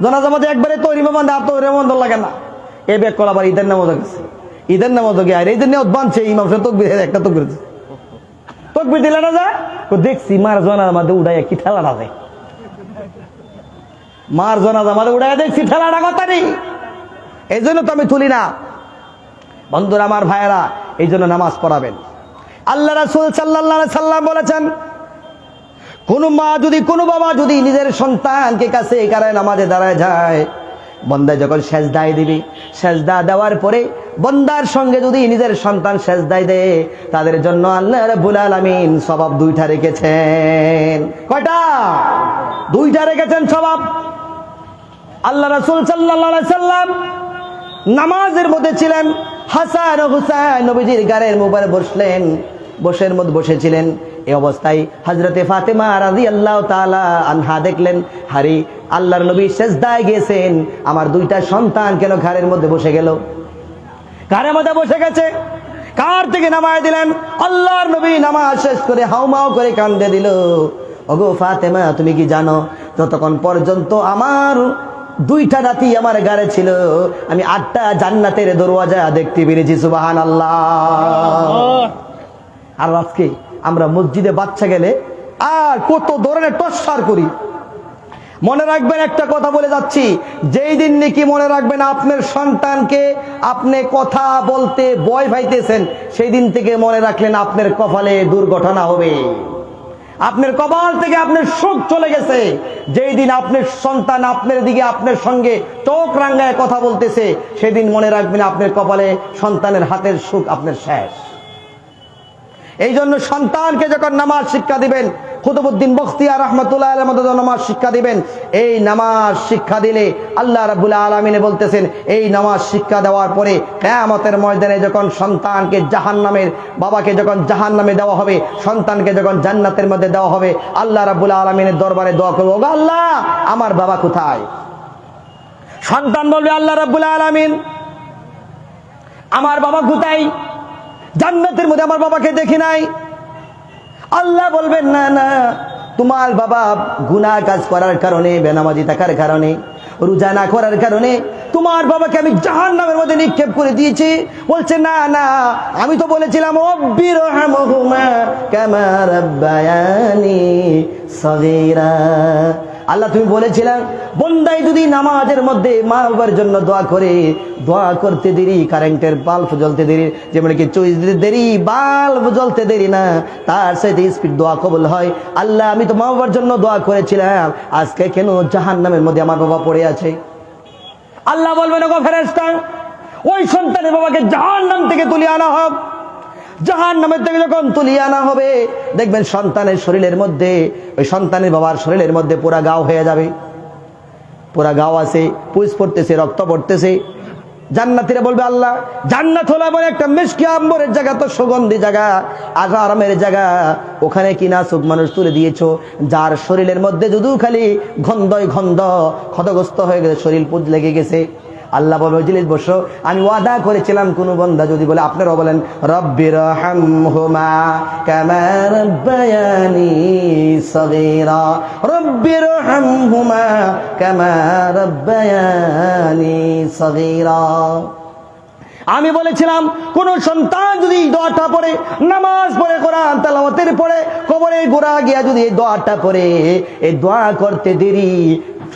জানাজা মাঝে একবারে তৈরি বান্ধে আর তৈরি বন্ধ লাগে না। এ বেকল আবার ঈদের নামাজে গেছে, ঈদের নামাজে গিয়ে আর এই যে নেত বাঁধছে ইমাম সাহেব তকবির একটা তকবির তকবির দিলে না যায় দেখছি মার জনার মাঝে উড়াই কি ঠেলা না যায়, মার জনাজা মাঝে উড়াই দেখছি ঠেলাটা কথা নেই। এই জন্য তো আমি তুলি না। বন্ধুরা আমার ভাইয়েরা, এই জন্য নামাজ পড়াবেন। আল্লাহ রাসূল সাল্লাল্লাহু আলাইহি সাল্লাম বলেছেন, কোন মা যদি কোনো বাবা যদি নিজের সন্তানকে কাছে কারায় নামাজে দাঁড়ায় যায়, বন্দা যখন সেজদায় দিবি, সেজদা দেওয়ার পরে বন্দার সঙ্গে যদি নিজের সন্তান সেজদায় দেয়, তাদের জন্য আল্লাহ রাব্বুল আলামিন সওয়াব 2টা রেখেছেন। কয়টা? 2টা রেখেছেন সওয়াব। আল্লাহ রাসূল সাল্লাল্লাহু আলাইহি সাল্লাম নামাজের মধ্যে ছিলেন, হাসান ও হুসাইন নবীজির গায়ের মোবারে বসলেন, বসের মধ্যে বসেছিলেন। এই অবস্থায় হযরতে ফাতেমা রাদিয়াল্লাহু তাআলা আনহা দেখলেন, হারি আল্লাহর নবী সেজদায় গিয়েছেন, আমার 2টা সন্তান কেন ঘরের মধ্যে বসে গেল? ঘরের মধ্যে বসে গেছে, কার থেকে নামায় দিলেন? আল্লাহর নবী নামাজ শেষ করে হাউমাউ করে কান্দে দিল। ওগো ফাতেমা তুমি কি জানো, যতক্ষণ পর্যন্ত আমার 2টা রাতি আমার গাড়ে ছিল, আমি 8টা জান্নাতের দরওয়াজা দেখতে পেরেছি। সুবহানাল্লাহ। আর আজকে আমরা মসজিদে বাচ্চা গেলে আর কত ধরনের টর্চার করি। মনে রাখবেন একটা কথা বলে যাচ্ছি, যেই দিন নাকি মনে রাখবেন আপনার সন্তানকে আপনি কথা বলতে ভয় পাইতেছেন, সেই দিন থেকে মনে রাখলেন আপনার কপালে দুর্ঘটনা হবে, আপনার কপাল থেকে আপনার সুখ চলে গেছে। যেই দিন আপনার সন্তান আপনার দিকে আপনার সঙ্গে চোখ রাঙ্গায় কথা বলতেছে, সেদিন মনে রাখবেন আপনার কপালে সন্তানের হাতের সুখ আপনার শেষ। এই জন্য সন্তানকে যখন নামাজ শিক্ষা দিবেন, কুতুবউদ্দিন বখতিয়ার রাহমাতুল্লাহ আলাইহির মতো নামাজ শিক্ষা দিবেন, এই নামাজ শিক্ষা দিলে আল্লাহ রাব্বুল আলামিন বলতেছেন, এই নামাজ শিক্ষা দেওয়ার পরে কিয়ামতের ময়দানে যখন সন্তানকে জাহান্নামের বাবাকে যখন জাহান্নামে দেওয়া হবে, সন্তানকে যখন জান্নাতের মধ্যে দেওয়া হবে, আল্লাহ রাব্বুল আলামিনের দরবারে দোয়া করবে, ওগো আল্লাহ আমার বাবা কোথায়? সন্তান বলবে, আল্লাহ রাব্বুল আলামিন আমার বাবা কোথায়? জান্নাতের মধ্যে আমার বাবাকে দেখি নাই। আল্লাহ বলবেন, না না, তোমার বাবা গুনাহ কাজ করার কারণে, বেনামাজি থাকার কারণে, রোজা না করার কারণে তোমার বাবাকে আমি জাহান্নামের মধ্যে নিক্ষেপ করে দিয়েছি। বলছে না না, আমি তো বলেছিলাম রব্বিরহামহুমা কামা রাব্বায়ানি সগীরা। আল্লাহ তুমি বলেছিলেন বন্দাই যদি নামাজের মধ্যে মা বাবার জন্য দোয়া করে, দোয়া করতে দেরি কারেন্টের বাল্ব জ্বলতে দেরি, যেমন কি চুইস দিতে দেরি বাল্ব জ্বলতে দেরি না, তার সাথে স্পিড দোয়া কবুল হয়। আল্লাহ আমি তো মা বাবার জন্য দোয়া করেছিলাম, আজকে কেন জাহান্নামের মধ্যে আমার বাবা পড়ে আছে? আল্লাহ বলবেন ওগো ফেরেশতা, ওই সন্তানের বাবাকে জাহান্নাম থেকে তুলে আনা হোক। জাহান্নামের থেকে যখন তুলিয়ে আনা হবে, দেখবেন সন্তানের শরীরের মধ্যে, ওই সন্তানের বাবার শরীরের মধ্যে পুরা গাও হয়ে যাবে, পুরা গাও আছে, পুষ পড়তেছে, রক্ত পড়তেছে। জান্নাতীরা বলবে আল্লাহ, জান্নাত হলো এমন একটা মিষ্টি আম্বরের জায়গা, তো সুগন্ধি জায়গা, আরামের জায়গা, ওখানে কি না সুখ মানুষ তুলে দিয়েছো, যার শরীরের মধ্যে যদু খালি গন্ধই গন্ধ, ক্ষতগ্রস্ত হয়ে গেছে, শরীর পুজ লেগে গেছে। আল্লাহ বলবে জিলিস বসো, আমি ওয়াদা করেছিলাম কোন বান্দা যদি বলে, আপনারাও বলেন রব্বিরহামহুমা কামা রাব্বায়ানি সগীরা, রব্বিরহামহুমা কামা রাব্বায়ানি সগীরা। আমি বলেছিলাম কোন সন্তান যদি এই দোয়াটা পড়ে, নামাজ পড়ে, কোরআন তেলাওয়াতের পড়ে, কবরের গোড়া গিয়া যদি এই দোয়াটা পড়ে, এই দোয়া করতে দেরি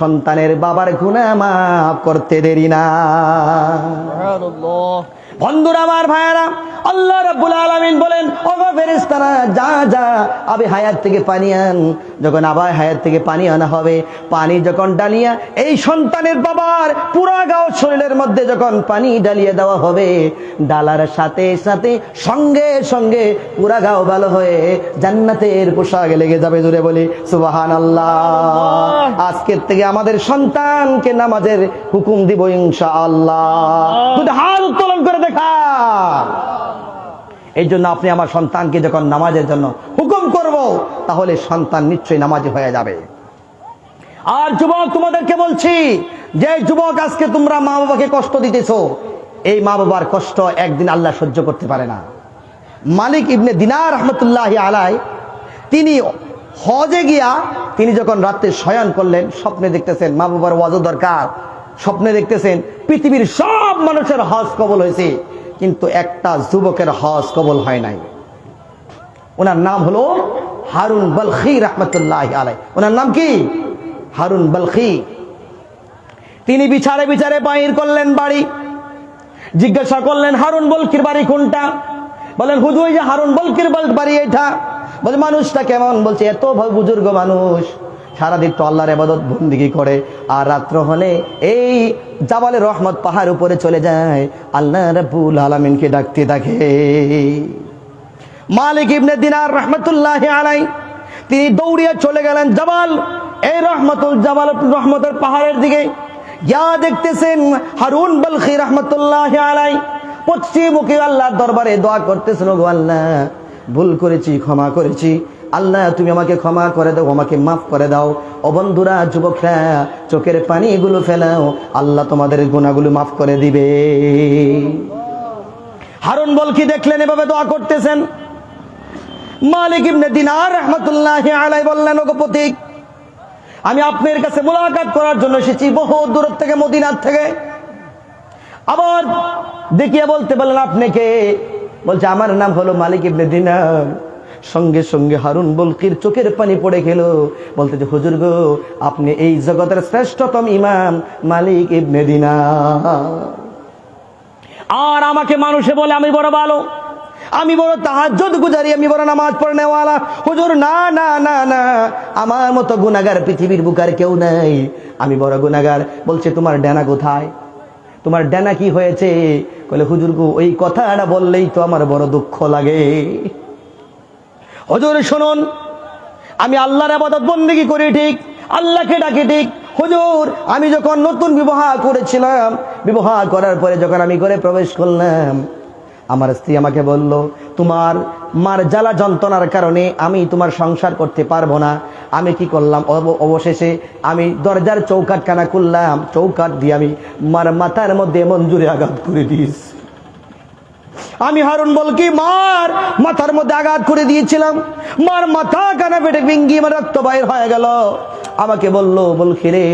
সন্তানের বাবার গুনাহ মাফ করতে দেরি না। সুবহানাল্লাহ। বন্ধুরা আমার, ভাইয়ারা, আল্লাহ রাব্বুল আলামিন বলেন ওগো ফেরেশতারা, যা যা আবে হায়াত থেকে পানি আন। যখন আবার হায়াত থেকে পানি আনা হবে, পানি যখন ডালিয়া এই সন্তানের বাবার পুরা গাও শরীরের মধ্যে যখন পানি ডালিয়ে দেওয়া হবে, ডালার সাথে সাথে সঙ্গে সঙ্গে পুরা গাও ভালো হয়ে জান্নাতের পোশাক লেগে যাবে। জুড়ে বলি সুবহানাল্লাহ। আজকের থেকে আমাদের সন্তানকে নামাজের হুকুম দিব ইনশাআল্লাহ। তুই হাত উত্তোলন করে দেখা। এই জন্য আপনি আমার সন্তানকে যখন নামাজের জন্য হুকুম করব, তাহলে সন্তান নিশ্চয়ই নামাজি হয়ে যাবে। আর যুবক, তোমাদেরকে বলছি, যে যুবক আজকে তোমরা মা বাবাকে কষ্ট দিতেছো, এই মা বাবার কষ্ট একদিন আল্লাহ সহ্য করতে পারে না। মালিক ইবনে দিনার রহমতুল্লাহি আলাইহি, তিনি হজে গিয়া তিনি যখন রাতে শয়ন করলেন, স্বপ্নে দেখতেছেন মা বাবার ওয়াজও দরকার, স্বপ্নে দেখতেছেন পৃথিবীর সব মানুষের হজ কবুল হয়েছে, কিন্তু একটা যুবকের হজ কবুল হয় নাই। ওনার নাম হলো হারুন বলখি রহমতুল্লাহি আলাইহি। ওনার নাম কি? হারুন বলখি। তিনি বিচারে বিচারে বাহির করলেন বাড়ি, জিজ্ঞাসা করলেন হারুন বলখির বাড়ি কোনটা? বলেন হুজুর, ওই যে হারুন বলখির বাড়ি এটা। বলে মানুষটা কেমন? বলছে এত বুজুর্গ মানুষ, সারাদিন তো আল্লাহর ইবাদত বন্দেগী করে, আর রাত্র হলে এই জাবালে রহমত পাহাড় উপরে চলে যায়, আল্লাহ রাব্বুল আলামিনকে ডাকতে থাকে। মালিক ইবনে দিনার রহমতুল্লাহি আলাইহি, তিনি দৌড়িয়ে চলে গেলেন জাবাল, এই রহমতের পাহাড়ের দিকে। যা দেখতেছেন হারুন বলখি রহমতুল্লাহি আলাইহি পশ্চিমমুখী আল্লাহর দরবারে দোয়া করতেছেন, ওগো আল্লাহ, ভুল করেছি, ক্ষমা করেছি, আল্লাহ তুমি আমাকে ক্ষমা করে দাও, আমাকে মাফ করে দাও। ও বন্ধুরা, যুবকরা, চোখের পানিগুলো ফেলাও, আল্লাহ তোমাদের গুনাহগুলো মাফ করে দিবে। হারুন বলখি দেখলেন এভাবে দোয়া করতেছেন। মালিক ইবনে দিনার রহমতুল্লাহি আলাইহি বললেন, ওগো পথিক, আমি আপনার কাছে মুলাকাত করার জন্য এসেছি বহু দূর থেকে, মদিনার থেকে। আবার দেখিয়ে বলতে বললেন আপনি কে? বলছে আমার নাম হলো মালিক ইবনে দিনার। সঙ্গে সঙ্গে হারুন বলখির চোখের পানি পড়ে গেল, বলতে যে হুজুর গো, আপনি এই জগতের শ্রেষ্ঠতম ইমাম মালিক ইবনে দিনার। আর আমাকে মানুষে বলে আমি বড় ভালো, আমি বড় তাহাজ্জুদ গুজারি, আমি বড় নামাজ পড়নেওয়ালা। হুজুর না না না না, আমার মতো গুনাহগার পৃথিবীর বুকার কেউ নাই, আমি বড় গুনাহগার। বলছে তোমার ডানা কোথায়? তোমার ডানা কি হয়েছে? বলে হুজুর গো, ওই কথাটা বললেই তো আমার বড় দুঃখ লাগে। হুজুর শুনুন, আমি আল্লাহর ইবাদত বন্দেগী করি ঠিক, আল্লাহকে ডাকি ঠিক। হুজুর, আমি যখন নতুন বিবাহ করেছিলাম, বিবাহ করার পরে যখন আমি ঘরে প্রবেশ করলাম, আমার স্ত্রী আমাকে বলল, তোমার মার জ্বালা যন্ত্রণার কারণে আমি তোমার সংসার করতে পারবো না। আমি কি করলাম? অবশেষে আমি দরজার চৌকাটখানা খুললাম, চৌকাট দিয়ে আমি মার মাথার মধ্যে মঞ্জুরে আঘাত করে দিয়েছি। আমি হারুন বলকি মার মাথার মধ্যে আঘাত করে দিয়েছিলাম, মার মাথা কানা পেটে ভেঙ্গি আমার রক্ত বাইর হয়ে গেল। আমাকে বলল, বলখি রে,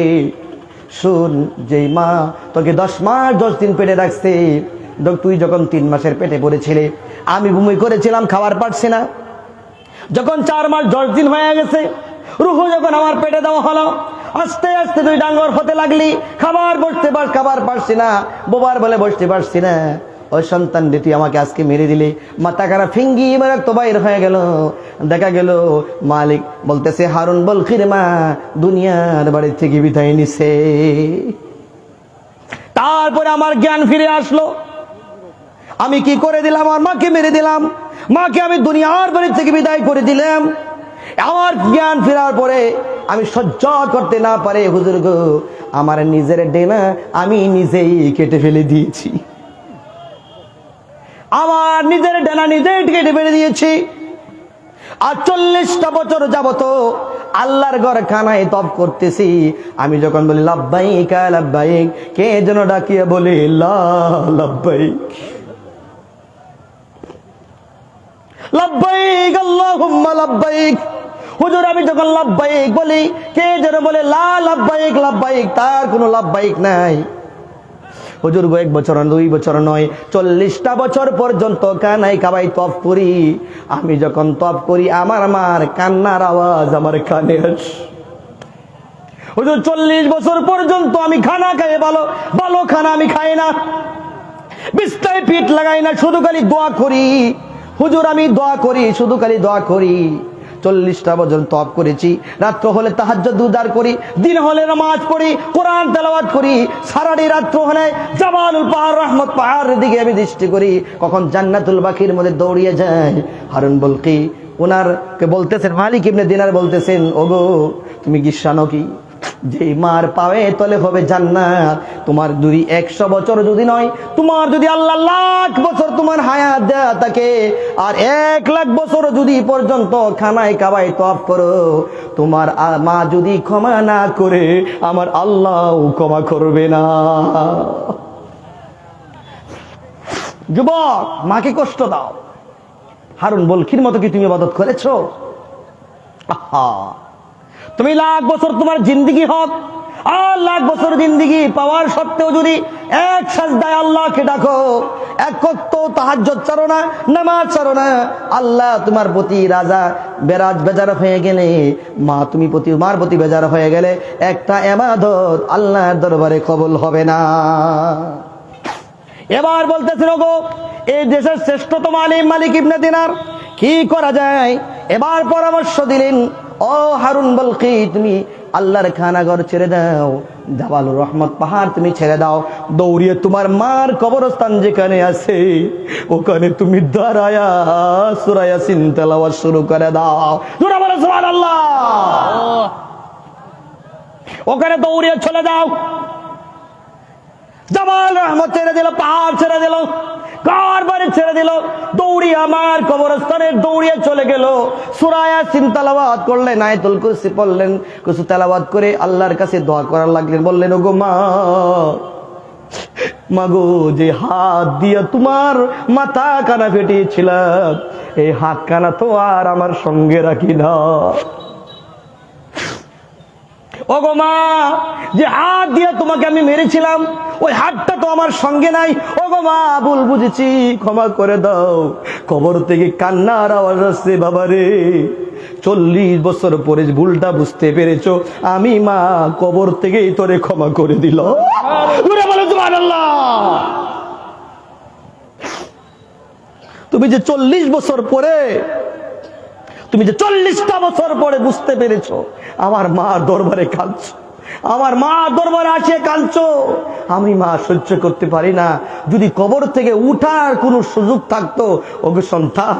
শুন, যেই মা তোকে 10 মাস 10 দিন পেটে রাখছে, তুই যখন 3 মাসের পেটে পড়েছিলে আমি বমি করেছিলাম, খাবার পারছি না। যখন 4 মাস 10 দিন হয়ে গেছে, রুহু যখন আমার পেটে দেওয়া হলো, আস্তে আস্তে তুই ডাঙ্গর হতে লাগলি, খাবার পারছি না, বোবার বলে বসতে পারছি না। ওই সন্তান রে তুই আমাকে আজকে মেরে দিলে, মাথা খারাপ ফিঙ্গি মেরে তো বাইর হয়ে গেল। দেখা গেল মালিক বলতেছে, হারুন বলখির মা দুনিয়ার বাড়ি থেকে বিদায় নিছে। তারপরে আমার জ্ঞান ফিরে আসলো, আমি কি করে দিলাম, আমার মাকে মেরে দিলাম, মাকে আমি দুনিয়ার বাড়ি থেকে বিদায় করে দিলাম। আমার জ্ঞান ফেরার পরে আমি সহ্য করতে না পারে, হুজুর গো আমার নিজের ডেনা আমি নিজেই কেটে ফেলে দিয়েছি, আমার নিজের ডেনা নিজেই কেটে ফেলে দিয়েছি। আর 40টা বছর যাবত আল্লাহর ঘর খানায় তপ করতেছি। আমি যখন বলি লাব্বাইক লাব্বাইক, কে যেন ডাকিয়ে বলে লা লাব্বাইক, লাব্বাইক আল্লাহুম্মা লাব্বাইক। হুজুর আমি যখন লাব্বাইক বলি, কে যেন বলে লা লাব্বাইক লাব্বাইক, তার কোনো লাব্বাইক নাই। হুজুর গো 1 বছর 2 বছর নয়, 40টা বছর পর্যন্ত কানাই কাবাই তপ করি। আমি যখন তপ করি আমার মার কান্নার আওয়াজ আমার কানে আসে। হুজুর 40 বছর পর্যন্ত আমি খানা খাই, ভালো খানা আমি খাই না, বিছানায় পিঠ লাগাই না, শুধু খালি দোয়া করি। হুজুর আমি দোয়া করি, শুধু খালি দোয়া করি। 40টা বছর তপ করেছি, রাত্র হলে তাহাজ্জুদ দুদার করি, দিন হলে নামাজ পড়ি, কোরআন তেলাওয়াত করি, সারাটি রাত্র হলে জাবালুল পাহাড় রহমত পাহাড়ের দিকে আমি দৃষ্টি করি, কখন জান্নাতুল বাকির মধ্যে দৌড়িয়ে যায়। হারুন বলকি ওনারকে বলতেছেন, মালিক ইবনে দিনার বলতেছেন, ওগো তুমি কি জানো কি যে মার পায়ে তলে হবে জান্নাত। তোমার যদি 100 বছর যদি নয়, তোমার যদি আল্লাহ লাখ বছর তোমার হায়াত দেয়া থাকে, আর 1 লাখ বছর যদি পর্যন্ত খানায় কাবায় তপ করো, তোমার মা যদি ক্ষমা না করে আমার আল্লাহ ক্ষমা করবে না। যুবক, মাকে কষ্ট দাও। হারুন বলখির মতো কি তুমি ইবাদত করেছো? আহা, তুমি লাখ বছর তোমার জিন্দিগি হোক, আর লাখ বছর জিন্দিগি পাওয়ার সত্ত্বেও যদি 1 সাজদায় আল্লাহকে ডাকো, 1 ওয়াক্ত তাহাজ্জুদ ছাড়ো না, নামাজ ছাড়ো না, আল্লাহ তোমার প্রতি বেজার হয়ে গেলে, মার প্রতি বেজার হয়ে গেলে একটা ইবাদত আল্লাহর দরবারে কবুল হবে না। এবার বলতেছিল গো, এই দেশের শ্রেষ্ঠতম আলিম মালিক ইবনে দিনার, কি করা যায়? এবার পরামর্শ দিলেন, ও হারুন বলকি তুমি আল্লাহর খানাঘর ছেড়ে দাও, জাবালুর রহমত পাহাড় তুমি ছেড়ে দাও, দৌড়িয়ে তোমার মার কবরস্থান যেখানে আছে ওখানে তুমি দাঁড়ায়া সূরা ইয়াসিন তেলাওয়াত শুরু করে দাও। জোরে বলো সুবহানাল্লাহ। ওখানে দৌড়িয়ে চলে যাও। জাবাল রহমত ছেড়ে দিল, পাহাড় ছেড়ে দিল, ঘর বাড়ি ছেড়ে দিল, দৌড়িয়ে আমার কবরস্থানে দৌড়িয়ে চলে গেল। সূরা ইয়াসিন তেলাওয়াত করলেন, আয়াতুল কুরসি পড়লেন, কিছু তেলাওয়াত করে আল্লাহর কাছে দোয়া করার লাগলেন। বললেন, ওগো মা গো, যে হাত দিয়ে তোমার মাথা কানা ফেটিয়েছিলাম, এই হাত কানা তো আর আমার সঙ্গে রাখি না। ওগো মা, যে হাত দিয়ে তোমাকে আমি মেরেছিলাম ওই হাতটা তো আমার সঙ্গে নাই। ওগো মা, ভুল বুঝেছি, ক্ষমা করে দাও। কবর থেকে কান্নার আওয়াজ আসছে, বাবা রে 40 বছর পরে ভুলটা বুঝতে পেরেছো, আমি মা কবর থেকেই তোরে ক্ষমা করে দিল। বলো সুবহানাল্লাহ। তুমি যে 40 বছর পরে, তুমি যে 40টা বছর পরে বুঝতে পেরেছো, আমার মা দরবারে কাঁদছো, আমার মা দরবারে আসে কাঁদছো, আমি মা সহ্য করতে পারি না। যদি কবর থেকে উঠার কোনো সুযোগ থাকতো, ওগো সন্তান,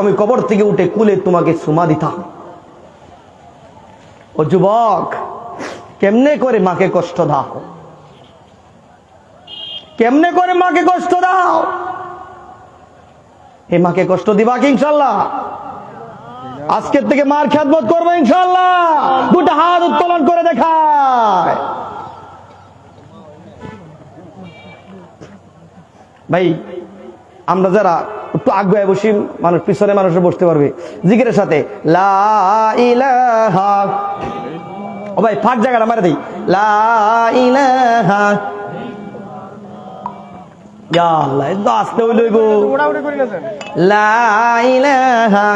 আমি কবর থেকে উঠে কুলে তোমাকে চুমা দিতাম। ও যুবক, কেমনে করে মাকে কষ্ট দাও, কেমনে করে মাকে কষ্ট দাও? এই মাকে কষ্ট দিবা কি ইনশাআল্লাহ? আজকের থেকে মার খেদমত করবো ইনশাআল্লাহ। দুটো হাত উত্তোলন করে দেখায়। ভাই, আমরা যারা একটু আগে বসি, মানুষ পিছনে মানুষ বসতে পারবে জিকিরের সাথে, লা ইলাহা ও ভাই ফাট জায়গাটা মারে দিই, লা ইলাহা, ইয়া আল্লাহ একটু আস্তে হইলইব, লা ইলাহা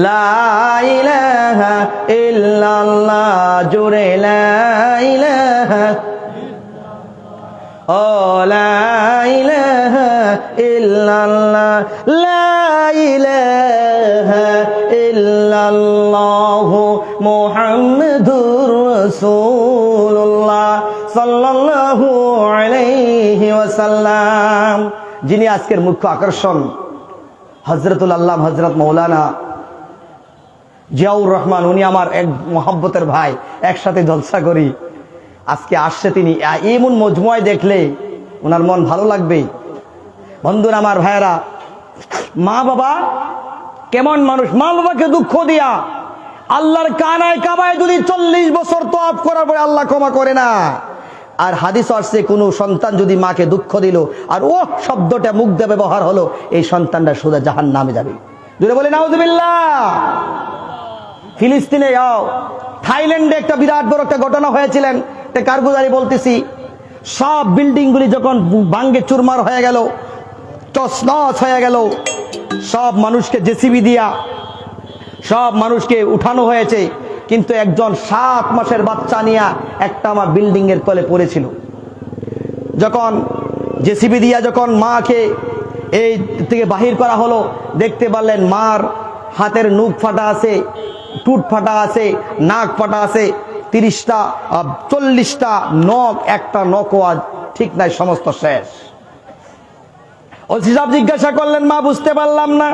লা ইলাহা ইল্লাল্লাহ, জোরে লা ইলাহা, ও লা ইলাহা ইল্লাল্লাহ, লা ইলাহা ইল্লাল্লাহ মুহাম্মাদুর রাসূলুল্লাহ সাল্লাল্লাহু আলাইহি ওয়াসাল্লাম। যিনি আজকের মুখ্য আকর্ষণ, হযরতুল আল্লাহ হযরত মাওলানা জিয়াউর রহমান, উনি আমার এক মহব্বতের ভাই, একসাথে জলসা করি। আজকে আসছে তিনি, এমন মজমুয়ায় দেখলে ওনার মন ভালো লাগবে। বন্ধুরা আমার ভাইয়েরা, মা বাবা কেমন মানুষ, মা বাবাকে দুঃখ দিয়া আল্লাহর কানায় কাবায় যদি 40 বছর তওয়াফ করার পরে আল্লাহ ক্ষমা করে না। আর হাদিস আসছে কোন সন্তান যদি মাকে দুঃখ দিল আর ও শব্দটা মুখ দিয়ে ব্যবহার হলো, এই সন্তানটা সোজা জাহান্নামে যাবে। জোরে বলে নাউজুবিল্লাহ। ফিলিস্তিনে থাইল্যান্ডে একটা বিরাট বড় একটা ঘটনা হয়েছিলেন, একটা কারগুজারি বলতেছি। সব বিল্ডিং গুলি যখন ভাঙ্গে চুরমার হয়ে গেল, তছনছ হয়ে গেল, সব মানুষকে জেসিবি দিয়া সব মানুষকে উঠানো হয়েছে, কিন্তু একজন 7 মাসের বাচ্চা নিয়ে একটা আমার বিল্ডিং এর তলে পড়েছিল। যখন জেসিবি দিয়া যখন মাকে এই থেকে বাহির করা হলো, দেখতে পারলেন মার হাতের নখ ফাটা আছে, টুট ফাটা আছে, নাক ফাটা আছে, 30টা 40টা নখ, একটা নখও আজ ঠিক নাই, সমস্ত শেষ। ওসি সাহেব জিজ্ঞাসা করলেন, মা বুঝতে পারলাম না,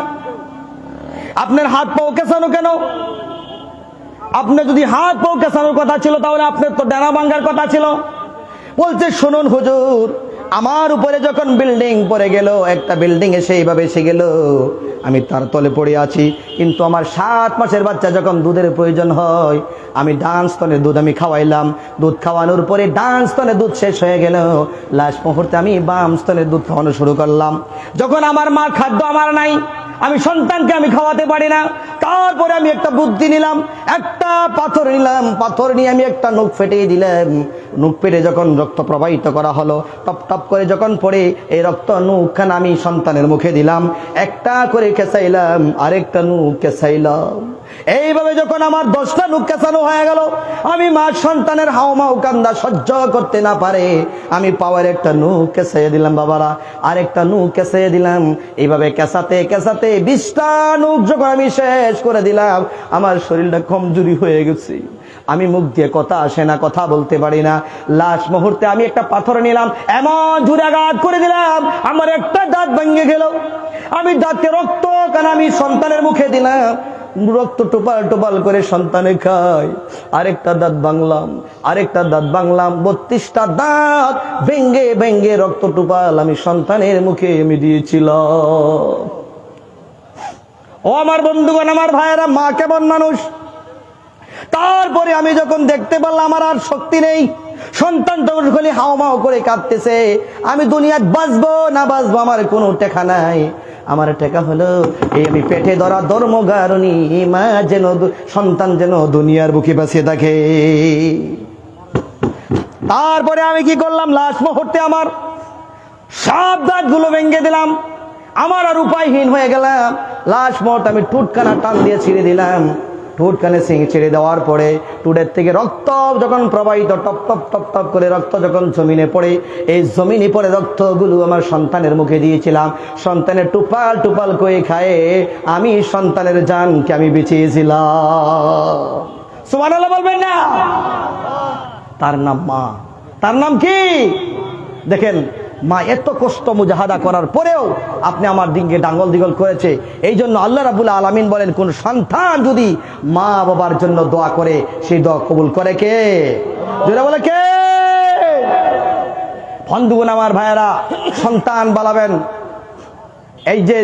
আপনার হাত পাও কেসানো কেন? আপনার যদি হাত পাও কেসানোর কথা ছিল তাহলে আপনার তো ডানা ভাঙ্গার কথা ছিল। বলছে, শুনুন হুজুর, আমার উপরে যখন বিল্ডিং পড়ে গেল, একটা বিল্ডিং এসে এইভাবে এসে গেল, আমি তার তলে পড়ে আছি, কিন্তু আমার 7 মাসের বাচ্চা যখন দুধের প্রয়োজন হয়, আমি ডান স্তনের দুধ আমি খাওয়াইলাম, দুধ খাওয়ানোর পরে ডান স্তনের দুধ শেষ হয়ে গেল, লাস্ট মুহূর্তে আমি বাম স্তনের দুধ খাওয়ানো শুরু করলাম। যখন আমার মা খাদ্য আমার নাই, আমি সন্তানকে আমি খাওয়াতে পারি না, তারপরে আমি একটা বুদ্ধি নিলাম, একটা পাথর নিলাম, পাথর নিয়ে আমি একটা নখ ফেটিয়ে দিলাম। নখ পেটে যখন রক্ত প্রবাহিত করা হলো, টপ টপ করে যখন পড়ে এই রক্ত নখখানা আমি সন্তানের মুখে দিলাম, একটা করে কেঁচাইলাম, আরেকটা নখ কেঁচাইলাম। এইভাবে যখন আমার 10টা নখ কেঁচানো হয়ে গেল, আমি মা সন্তানের হাওমাও কান্দা সহ্য করতে না পারে আমি পাওয়ার একটা নখ কেঁচাইয়ে দিলাম, বাবারা আরেকটা নখ কেঁচাইয়ে দিলাম। এইভাবে কেঁচাতে কেঁচাতে 20টা নখ যখন আমি শেষ করে দিলাম, আমার শরীরটা কমজোরি হয়ে গেছে, আমি মুখ দিয়ে কথা আসে না, কথা বলতে পারি না। লাস্ট মুহূর্তে আমি একটা পাথর নিলাম, এমন জোরে আঘাত করে দিলাম, আমার একটা দাঁত ভেঙে গেল। আমি দাঁতকে রক্ত কারণ আমি সন্তানের মুখে দিলাম, রক্ত টোপাল টোপাল করে সন্তানে খাই, আরেকটা দাঁত ভাঙলাম, আরেকটা দাঁত ভাঙলাম, 32টা দাঁত ভেঙ্গে ভেঙ্গে রক্ত টোপাল আমি সন্তানের মুখে আমি দিয়েছিলাম। ও আমার বন্ধুগণ, আমার ভাইয়েরা, মা কেমন মানুষ। তারপরে আমি যখন দেখতে পারলাম আমার আর শক্তি নেই, সন্তান তখন খালি হাওমাও করে কাঁদতেছে, আমি দুনিয়ায় বাঁচবো না বাঁচবো আমার কোনো টেকা নাই। আমার টেকা হলো এই আমি পেটে ধরা ধর্মগারণী মা, যেন সন্তান যেন দুনিয়ার বুকে বাঁচিয়ে থাকে। তারপরে আমি কি করলাম, লাস্ট মুহূর্তে আমার সব দাঁতগুলো ভেঙে দিলাম, আমার আর উপায়হীন হয়ে গেলাম। লাস্ট মুহূর্তে আমি টুটখানা টান দিয়ে ছিঁড়ে দিলাম। টুটখানে ছেড়ে দেওয়ার পরে টুটের থেকে রক্ত যখন প্রবাহিত, টপ টপ টপ টপ করে রক্ত যখন জমিনে পড়ে, এই জমিনে পড়ে রক্তগুলো আমার সন্তানের মুখে দিয়েছিলাম। সন্তানের টুপাল টুপাল করে খায়ে আমি সন্তানের জানকে আমি বেঁচিয়েছিলাম। সুবহানাল্লাহ বলবেন না? তার নাম মা। তার নাম কি? দেখেন, মা এত কষ্ট মুজাহাদা করার পরেও আপনি আমার দিকে ডাঙ্গল দিগল করেছে। এই জন্য আল্লাহ রাব্বুল আলামিন বলেন, কোন সন্তান যদি মা বাবার জন্য দোয়া করে, সেই দোয়া কবুল করে কে? যারা বলে কে? বন্ধুগণ আমার ভাইয়েরা, সন্তান বালাবেন। এই যে